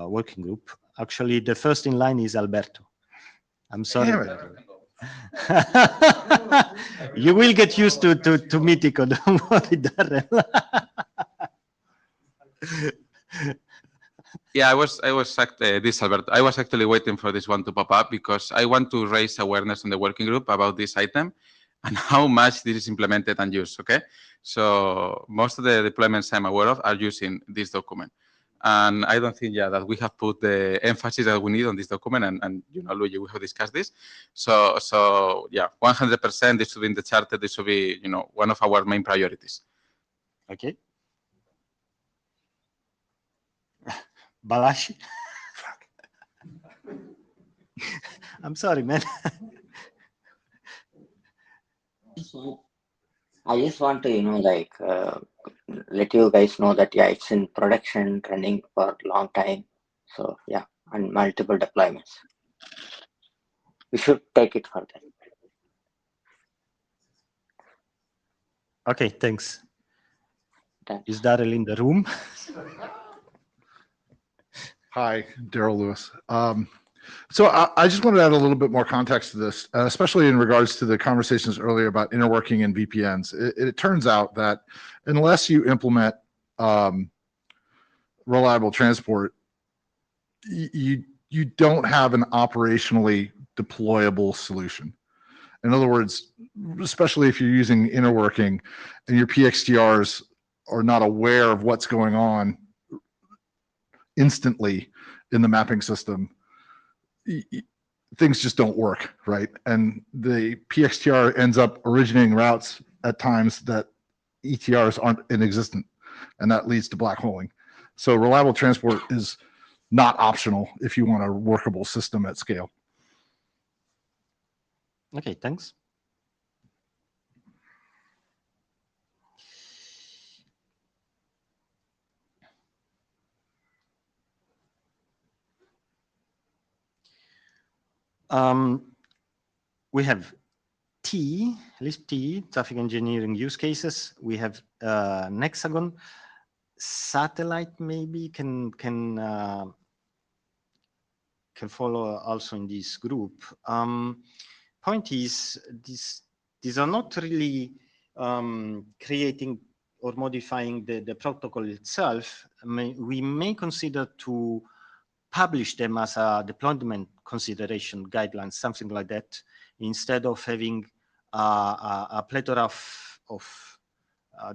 S2: working group. Actually, the first in line is Alberto. I'm sorry. You will get used to Mythico, don't worry, Darren.
S13: Yeah, I was Alberto. I was actually waiting for this one to pop up because I want to raise awareness in the working group about this item and how much this is implemented and used, okay? So most of the deployments I'm aware of are using this document. And I don't think, that we have put the emphasis that we need on this document. And you know, Luigi, we have discussed this. So yeah, 100%, this should be in the charter. This should be, you know, one of our main priorities.
S2: Okay. Balashi. I'm sorry, man.
S14: I just want to, you know, like, let you guys know that, yeah, it's in production, running for a long time. So, yeah, and multiple deployments. We should take it further.
S2: Okay, thanks. Is Daryl in the room?
S7: Hi, Daryl Lewis. So I just wanted to add a little bit more context to this, especially in regards to the conversations earlier about interworking and VPNs. It turns out that unless you implement reliable transport, you don't have an operationally deployable solution. In other words, especially if you're using interworking and your PXTRs are not aware of what's going on instantly in the mapping system, things just don't work, right? And the PXTR ends up originating routes at times that ETRs aren't inexistent, and that leads to black holing. So reliable transport is not optional if you want a workable system at scale.
S2: Okay, thanks. We have LISP-T, traffic engineering use cases. We have Nexagon. Satellite maybe can follow also in this group. Point is, these are not really creating or modifying the protocol itself. We may consider to publish them as a deployment consideration guidelines, something like that, instead of having a plethora of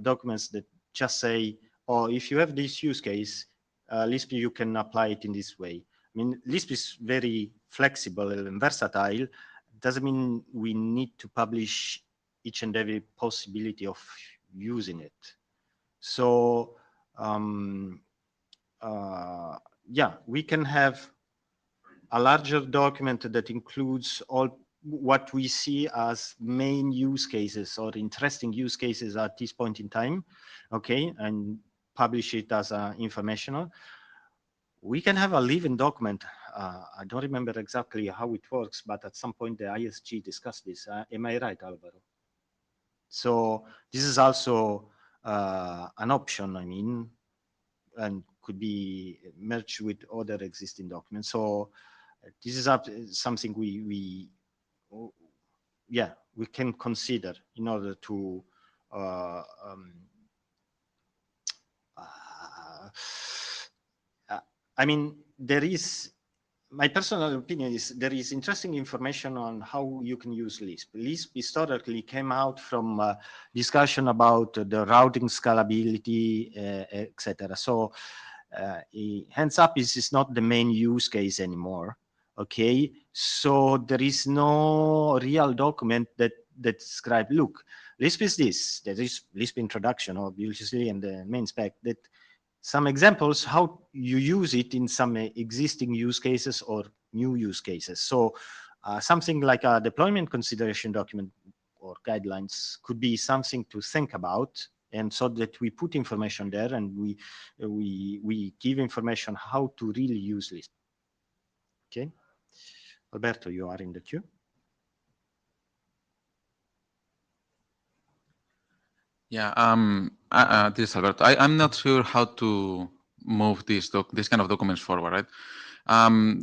S2: documents that just say, oh, if you have this use case, Lisp, you can apply it in this way. I mean, Lisp is very flexible and versatile. Doesn't mean we need to publish each and every possibility of using it. So, yeah, we can have a larger document that includes all what we see as main use cases or interesting use cases at this point in time, okay, and publish it as informational. We can have a living document. I don't remember exactly how it works, but at some point the ISG discussed this. Am I right, Alvaro? So this is also an option, I mean, and could be merged with other existing documents. So this is something we can consider in order to I mean, there is, my personal opinion is there is interesting information on how you can use Lisp. Lisp historically came out from discussion about the routing scalability, etc. So hands up is not the main use case anymore. Okay, so there is no real document that describe, look, Lisp is this. There is Lisp introduction, obviously, and the main spec that some examples how you use it in some existing use cases or new use cases. So something like a deployment consideration document or guidelines could be something to think about, and so that we put information there and we give information how to really use Lisp. Okay, Alberto, you are in the queue.
S13: Yeah, this is Alberto. I'm not sure how to move this kind of documents forward, right?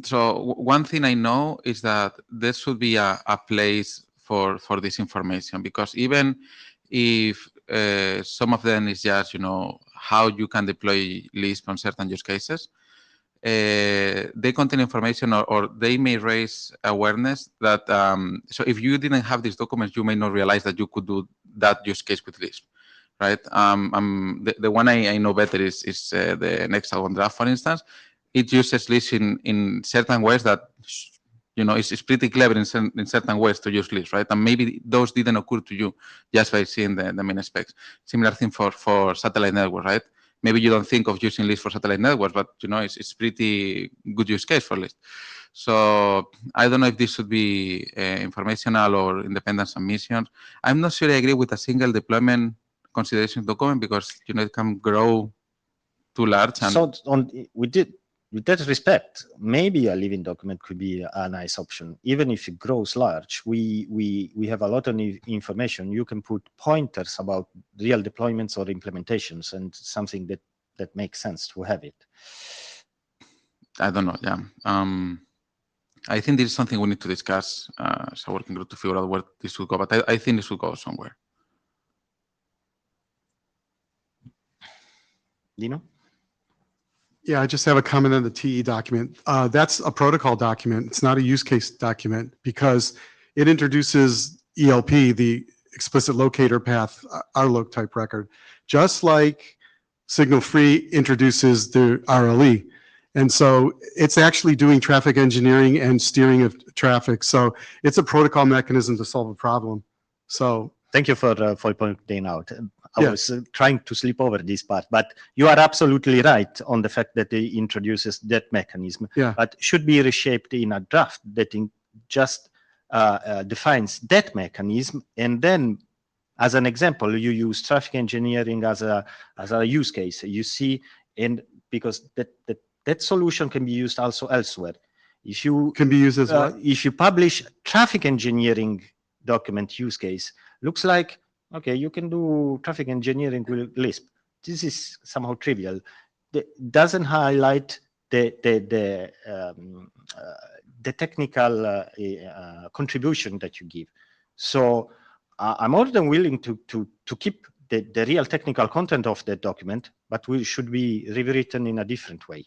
S13: So one thing I know is that there should be a place for this information, because even if some of them is just, you know, how you can deploy Lisp on certain use cases, they contain information or they may raise awareness that, so if you didn't have these documents, you may not realize that you could do that use case with Lisp, right? The one I know better is the Nexagon draft, for instance. It uses Lisp in certain ways that, you know, it's pretty clever in certain ways to use Lisp, right? And maybe those didn't occur to you just by seeing the main specs. Similar thing for satellite networks, right? Maybe you don't think of using Lisp for satellite networks, but, you know, it's pretty good use case for Lisp. So I don't know if this should be informational or independent submissions. I'm not sure I agree with a single deployment consideration document, because, you know, it can grow too large. And
S2: so with that respect, maybe a living document could be a nice option. Even if it grows large, we have a lot of information. You can put pointers about real deployments or implementations, and something that makes sense to have it.
S13: I don't know. Yeah. I think this is something we need to discuss as a working group to figure out where this should go. But I think this should go somewhere.
S2: Dino?
S5: Yeah, I just have a comment on the TE document. That's a protocol document. It's not a use case document, because it introduces ELP, the explicit locator path, RLOC type record, just like Signal Free introduces the RLE. And so it's actually doing traffic engineering and steering of traffic. So it's a protocol mechanism to solve a problem. So
S2: thank you for pointing out. I was trying to slip over this part, but you are absolutely right on the fact that it introduces that mechanism.
S5: Yeah.
S2: But should be reshaped in a draft that just defines that mechanism, and then, as an example, you use traffic engineering as a use case. You see, and because that solution can be used also elsewhere. If you
S5: can be used as what?
S2: If you publish traffic engineering document use case looks like, okay, you can do traffic engineering with Lisp. This is somehow trivial. It doesn't highlight the technical contribution that you give. So I'm more than willing to keep the real technical content of the document, but we should be rewritten in a different way.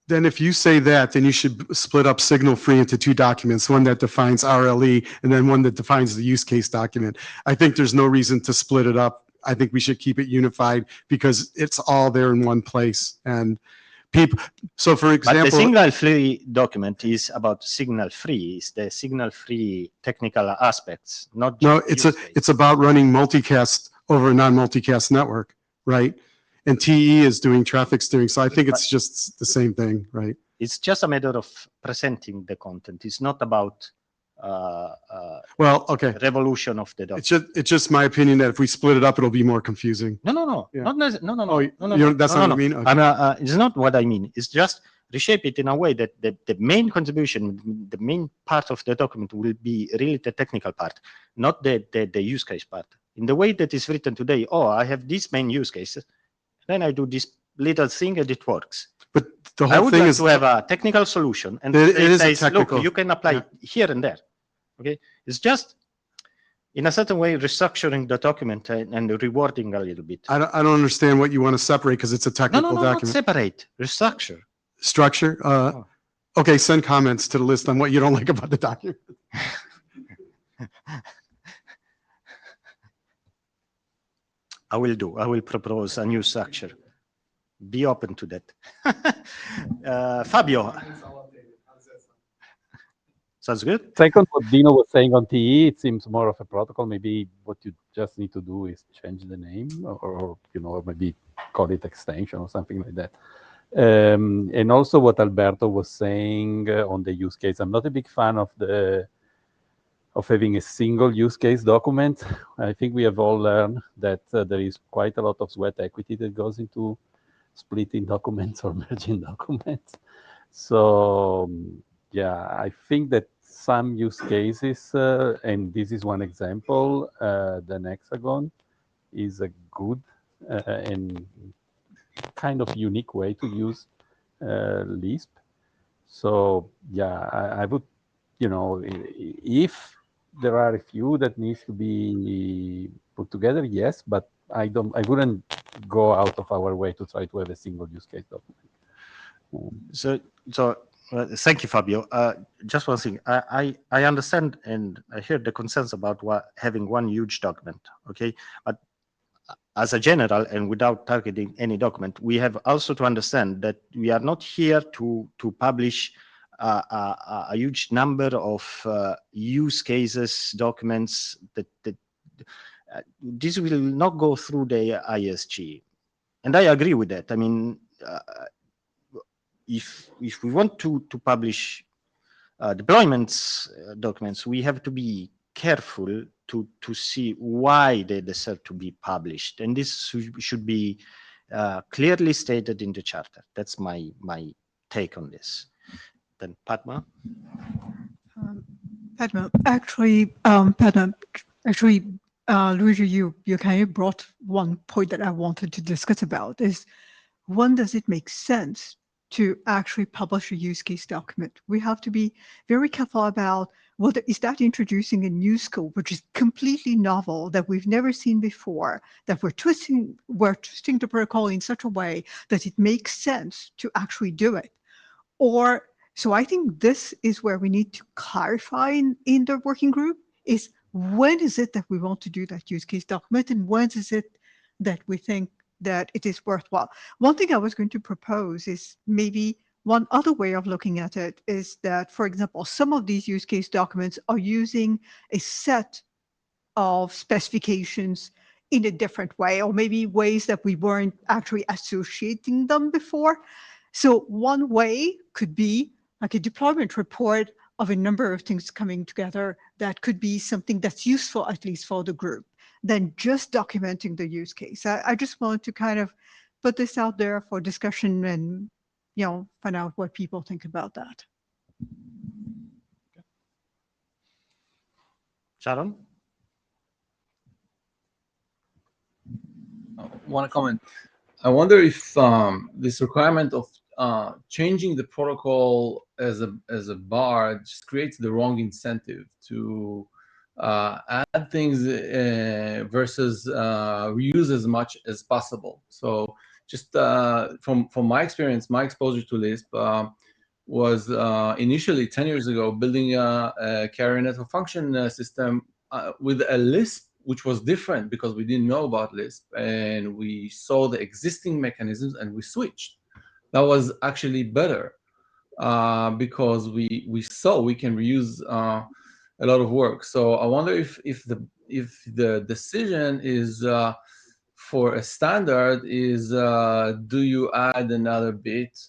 S5: Then if you say that, then you should split up signal free into two documents, one that defines RLE and then one that defines the use case document. I think there's no reason to split it up. I think we should keep it unified because it's all there in one place. And people, so for example,
S2: but the signal free document is about signal free. It's the signal free technical aspects, not just
S5: it's about running multicast over a non-multicast network, right? And TE is doing traffic steering. So I think it's just the same thing, right?
S2: It's just a matter of presenting the content. It's not about
S5: well, okay,
S2: revolution of the document.
S5: It's just my opinion that if we split it up, it'll be more confusing.
S2: No,
S5: Yeah.
S2: no, that's not
S5: what you mean? Okay.
S2: It's not what I mean. It's just reshape it in a way that the main contribution, the main part of the document will be really the technical part, not the use case part. In the way that is written today, oh, I have this main use case, then I do this little thing and it works.
S5: But the
S2: I
S5: whole
S2: would
S5: thing
S2: like
S5: is
S2: to have a technical solution, and
S5: It
S2: it
S5: is a
S2: says,
S5: technical-
S2: look, you can apply it here and there. Okay, it's just in a certain way restructuring the document and rewarding a little bit.
S5: I don't understand what you want to separate because it's a technical
S2: not
S5: document.
S2: separate, restructure.
S5: Structure. Okay, send comments to the list on what you don't like about the document.
S2: I will propose a new structure. Be open to that. Fabio. Sounds good.
S15: Second, what Dino was saying on TE, it seems more of a protocol. Maybe what you just need to do is change the name, or maybe call it extension or something like that. And also what Alberto was saying on the use case. I'm not a big fan of having a single use case document. I think we have all learned that there is quite a lot of sweat equity that goes into splitting documents or merging documents. So yeah, I think that some use cases, and this is one example, the Hexagon is a good and kind of unique way to use Lisp. So yeah, I would, if there are a few that needs to be put together, yes, but I wouldn't go out of our way to try to have a single use case document.
S2: So thank you, Fabio. Just one thing. I understand and I hear the concerns about having one huge document. Okay, but as a general and without targeting any document, we have also to understand that we are not here to publish a huge number of use cases documents that this will not go through the ISG. And I agree with that. I mean, if we want to publish deployments documents, we have to be careful to see why they deserve to be published. And this should be clearly stated in the charter. That's my take on this. Then Padma.
S9: Luigi, you kind of brought one point that I wanted to discuss about is when does it make sense to actually publish a use case document? We have to be very careful about whether is that introducing a new scope, which is completely novel that we've never seen before, that we're twisting the protocol in such a way that it makes sense to actually do it. Or, so I think this is where we need to clarify in the working group is when is it that we want to do that use case document and when is it that we think that it is worthwhile. One thing I was going to propose is maybe one other way of looking at it is that, for example, some of these use case documents are using a set of specifications in a different way, or maybe ways that we weren't actually associating them before. So one way could be like a deployment report of a number of things coming together that could be something that's useful, at least for the group, than just documenting the use case. I just wanted to kind of put this out there for discussion and, find out what people think about that.
S2: Sharon?
S4: Want to comment? I wonder if this requirement of changing the protocol as a bar just creates the wrong incentive to add things versus reuse as much as possible. So just from my experience, my exposure to Lisp was initially 10 years ago building a carrier network function system with a Lisp which was different because we didn't know about Lisp, and we saw the existing mechanisms and we switched. That was actually better because we saw we can reuse a lot of work. So I wonder if the decision is for a standard is do you add another bit,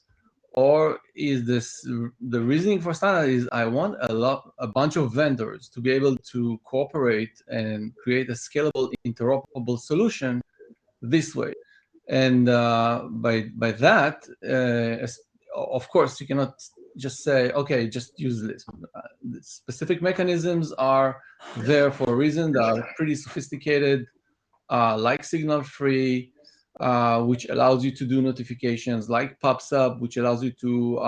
S4: or is this the reasoning for standard is I want a bunch of vendors to be able to cooperate and create a scalable, interoperable solution this way. And by that, of course, you cannot just say, okay, just use Lisp. The specific mechanisms are there for a reason. They are pretty sophisticated, like signal free, which allows you to do notifications, like PubSub, which allows you to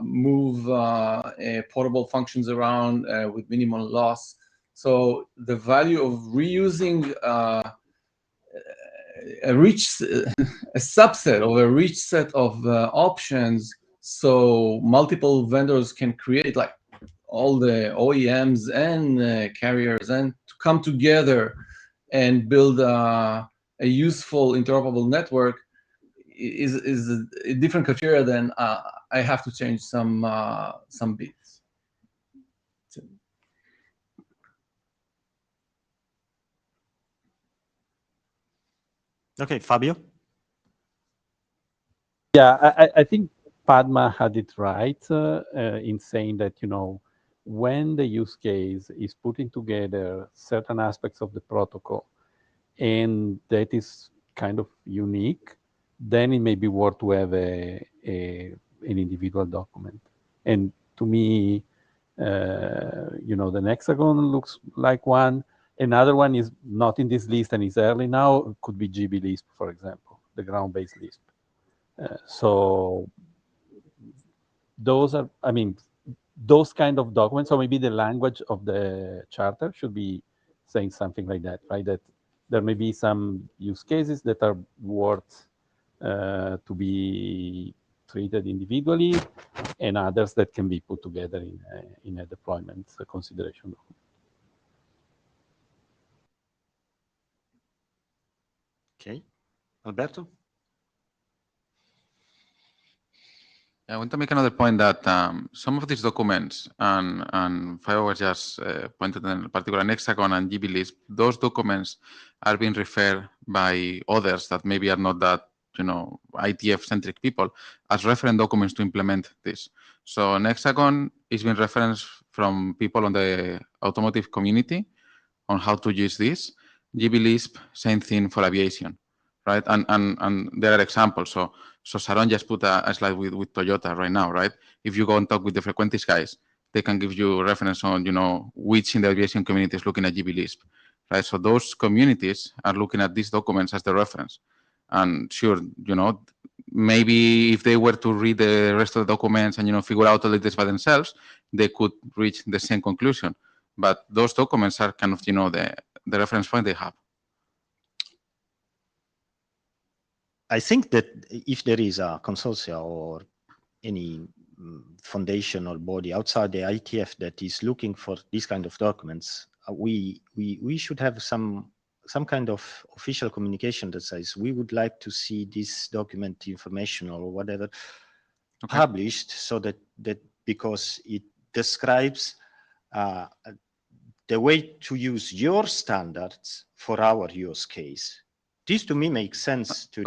S4: move portable functions around with minimal loss. So the value of reusing a subset of a rich set of options, so multiple vendors can create, like all the OEMs and carriers, and to come together and build a useful interoperable network is a different criteria than I have to change some bits.
S2: Okay, Fabio?
S15: Yeah, I think Padma had it right in saying that, when the use case is putting together certain aspects of the protocol and that is kind of unique, then it may be worth to have an individual document. And to me, the Hexagon looks like one. Another one is not in this list and is early now. It could be GB Lisp, for example, the ground-based Lisp. So those are, those kind of documents, or maybe the language of the charter should be saying something like that, right? That there may be some use cases that are worth to be treated individually, and others that can be put together in a deployment consideration.
S2: Okay, Alberto?
S13: I want to make another point that some of these documents, and Fabio was just pointed in particular Hexagon and GB Lisp, those documents are being referred by others that maybe are not that, IETF-centric people as reference documents to implement this. So Hexagon is being referenced from people on the automotive community on how to use this. GB Lisp, same thing for aviation, right? And there are examples. So Sharon just put a slide with Toyota right now, right? If you go and talk with the Frequentis guys, they can give you reference on, which in the aviation community is looking at GB Lisp, right? So those communities are looking at these documents as the reference. And sure, maybe if they were to read the rest of the documents and, figure out all of this by themselves, they could reach the same conclusion. But those documents are kind of, the reference point they have.
S2: I think that if there is a consortia or any foundation or body outside the IETF that is looking for these kind of documents, we should have some kind of official communication that says we would like to see this document information or whatever published, so that because it describes the way to use your standards for our use case. This to me makes sense to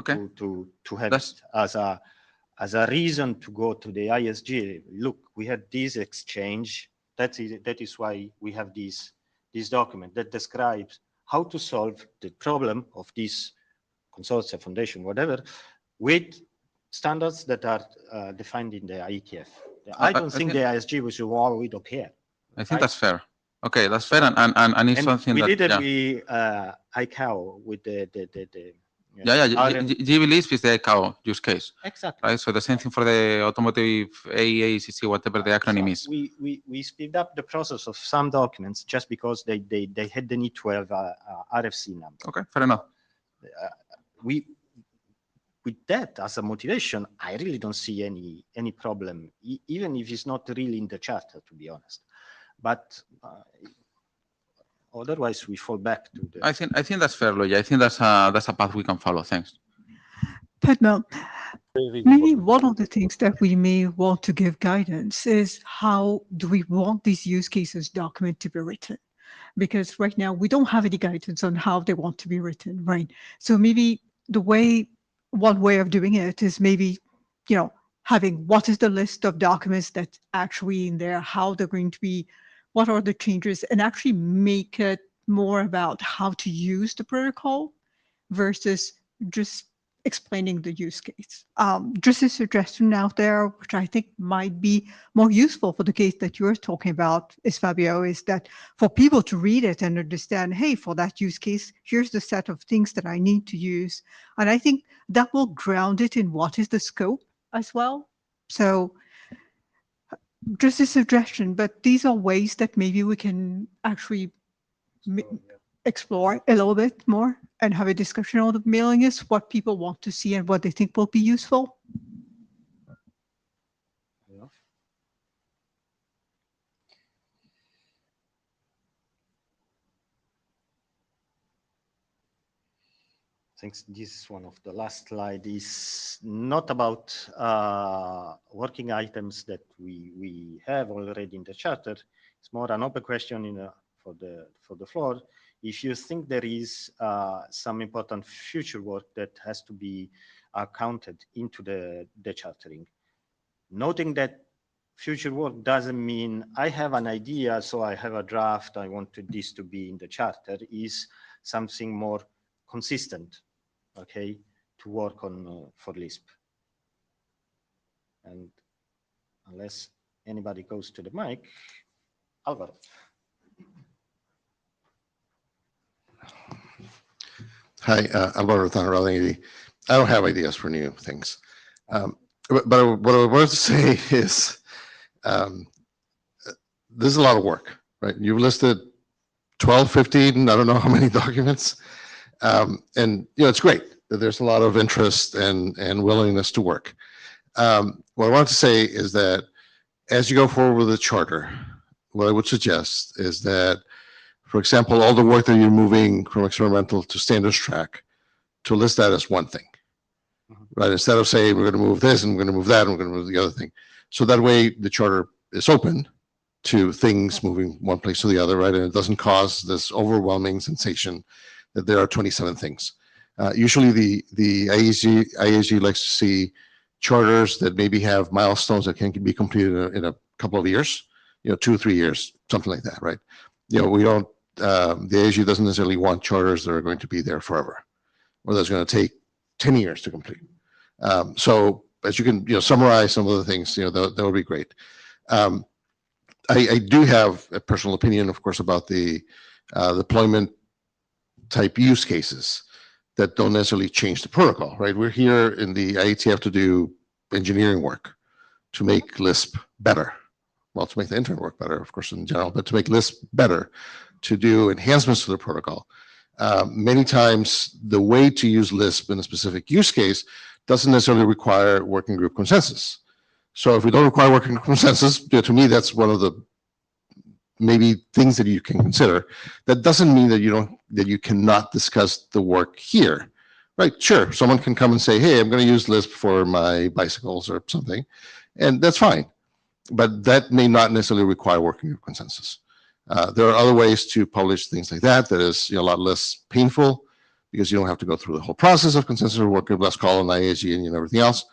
S2: have it as a reason to go to the ISG. Look, we had this exchange. That is why we have this document that describes how to solve the problem of this consortia, foundation, whatever, with standards that are defined in the IETF. I don't think the ISG will say, well, we don't care.
S13: I think that's fair. Okay, that's fair, and it's
S2: And
S13: something
S2: we
S13: that
S2: did it
S13: yeah.
S2: with ICAO with the
S13: GB-LISP is the ICAO use case.
S2: Exactly.
S13: Right, so the same thing for the automotive AEACC, whatever the acronym is.
S2: We speed up the process of some documents just because they had the need to have a RFC number.
S13: Okay, fair enough.
S2: With that as a motivation, I really don't see any problem, even if it's not really in the charter, to be honest. But otherwise, we fall back to the.
S13: I think that's fair, Luigi. I think that's a path we can follow. Thanks.
S9: Padma, maybe one of the things that we may want to give guidance is how do we want these use cases document to be written? Because right now we don't have any guidance on how they want to be written, right? So maybe one way of doing it is maybe, having what is the list of documents that's actually in there, how they're going to be, what are the changes, and actually make it more about how to use the protocol versus just explaining the use case. Just a suggestion out there, which I think might be more useful for the case that you're talking about, Fabio, is that for people to read it and understand, hey, for that use case, here's the set of things that I need to use. And I think that will ground it in what is the scope as well. So just a suggestion, but these are ways that maybe we can actually explore a little bit more and have a discussion on the mailing list, what people want to see and what they think will be useful.
S2: I think this is one of the last slides. Is not about working items that we have already in the charter. It's more an open question for the floor. If you think there is some important future work that has to be counted into the chartering, noting that future work doesn't mean I have an idea, so I have a draft, I want this to be in the charter, is something more consistent, okay, to work on for Lisp. And unless anybody goes to the mic, Alvaro.
S3: Hi, Alvaro Tanarelli. I don't have ideas for new things. But what I wanted to say is there's a lot of work, right? You've listed 12, 15, I don't know how many documents. And it's great that there's a lot of interest and willingness to work. What I want to say is that as you go forward with the charter, what I would suggest is that, for example, all the work that you're moving from experimental to standards track, to list that as one thing, right? Instead of saying we're going to move this and we're going to move that and we're going to move the other thing. So that way the charter is open to things moving one place to the other, right? And it doesn't cause this overwhelming sensation that there are 27 things. Usually the IAG likes to see charters that maybe have milestones that can be completed in a couple of years, 2 or 3 years, something like that, right? We don't, the IAG doesn't necessarily want charters that are going to be there forever, or that's going to take 10 years to complete. So as you can, summarize some of the things, that would be great. I do have a personal opinion, of course, about the deployment type use cases that don't necessarily change the protocol, right? We're here in the IETF to do engineering work, to make Lisp better. Well, to make the internet work better, of course, in general, but to make Lisp better, to do enhancements to the protocol. Many times, the way to use Lisp in a specific use case doesn't necessarily require working group consensus. So if we don't require working group consensus, to me, that's one of the maybe things that you can consider. That doesn't mean that you cannot discuss the work here, right? Sure, someone can come and say, hey, I'm going to use Lisp for my bicycles or something, and that's fine. But that may not necessarily require working group consensus. There are other ways to publish things like that is a lot less painful, because you don't have to go through the whole process of consensus or work group, let's call an IAG and everything else.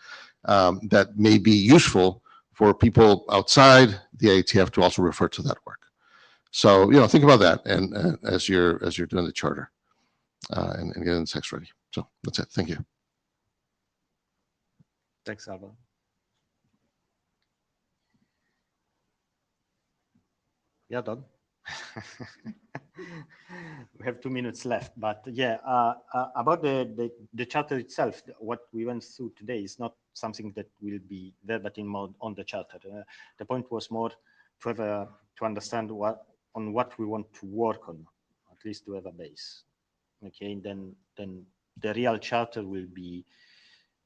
S3: That may be useful for people outside the IETF to also refer to that work. So think about that, and as you're doing the charter, and getting the text ready. So that's it. Thank you.
S2: Thanks, Alvaro. Yeah, Don. We have 2 minutes left, but yeah, about the charter itself, what we went through today is not something that will be verbatim on the charter. The point was more to have to understand what we want to work on, at least to have a base. Okay, then the real charter will be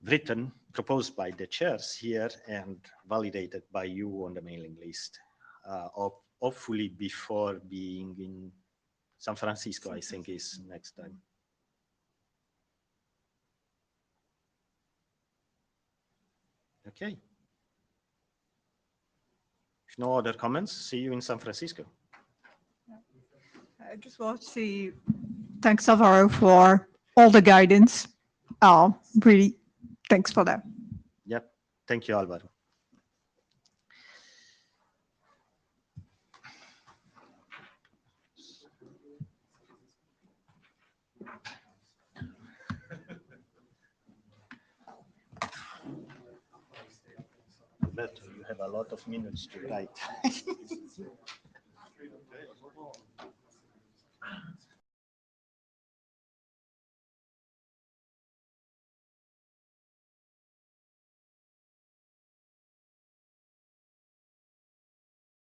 S2: written, proposed by the chairs here, and validated by you on the mailing list. Hopefully before being in San Francisco, I think is next time. Okay. If no other comments, see you in San Francisco.
S9: I just want to say thanks, Alvaro, for all the guidance. Really, thanks for that.
S2: Yep. Thank you, Alvaro. Alberto, you have a lot of minutes to write.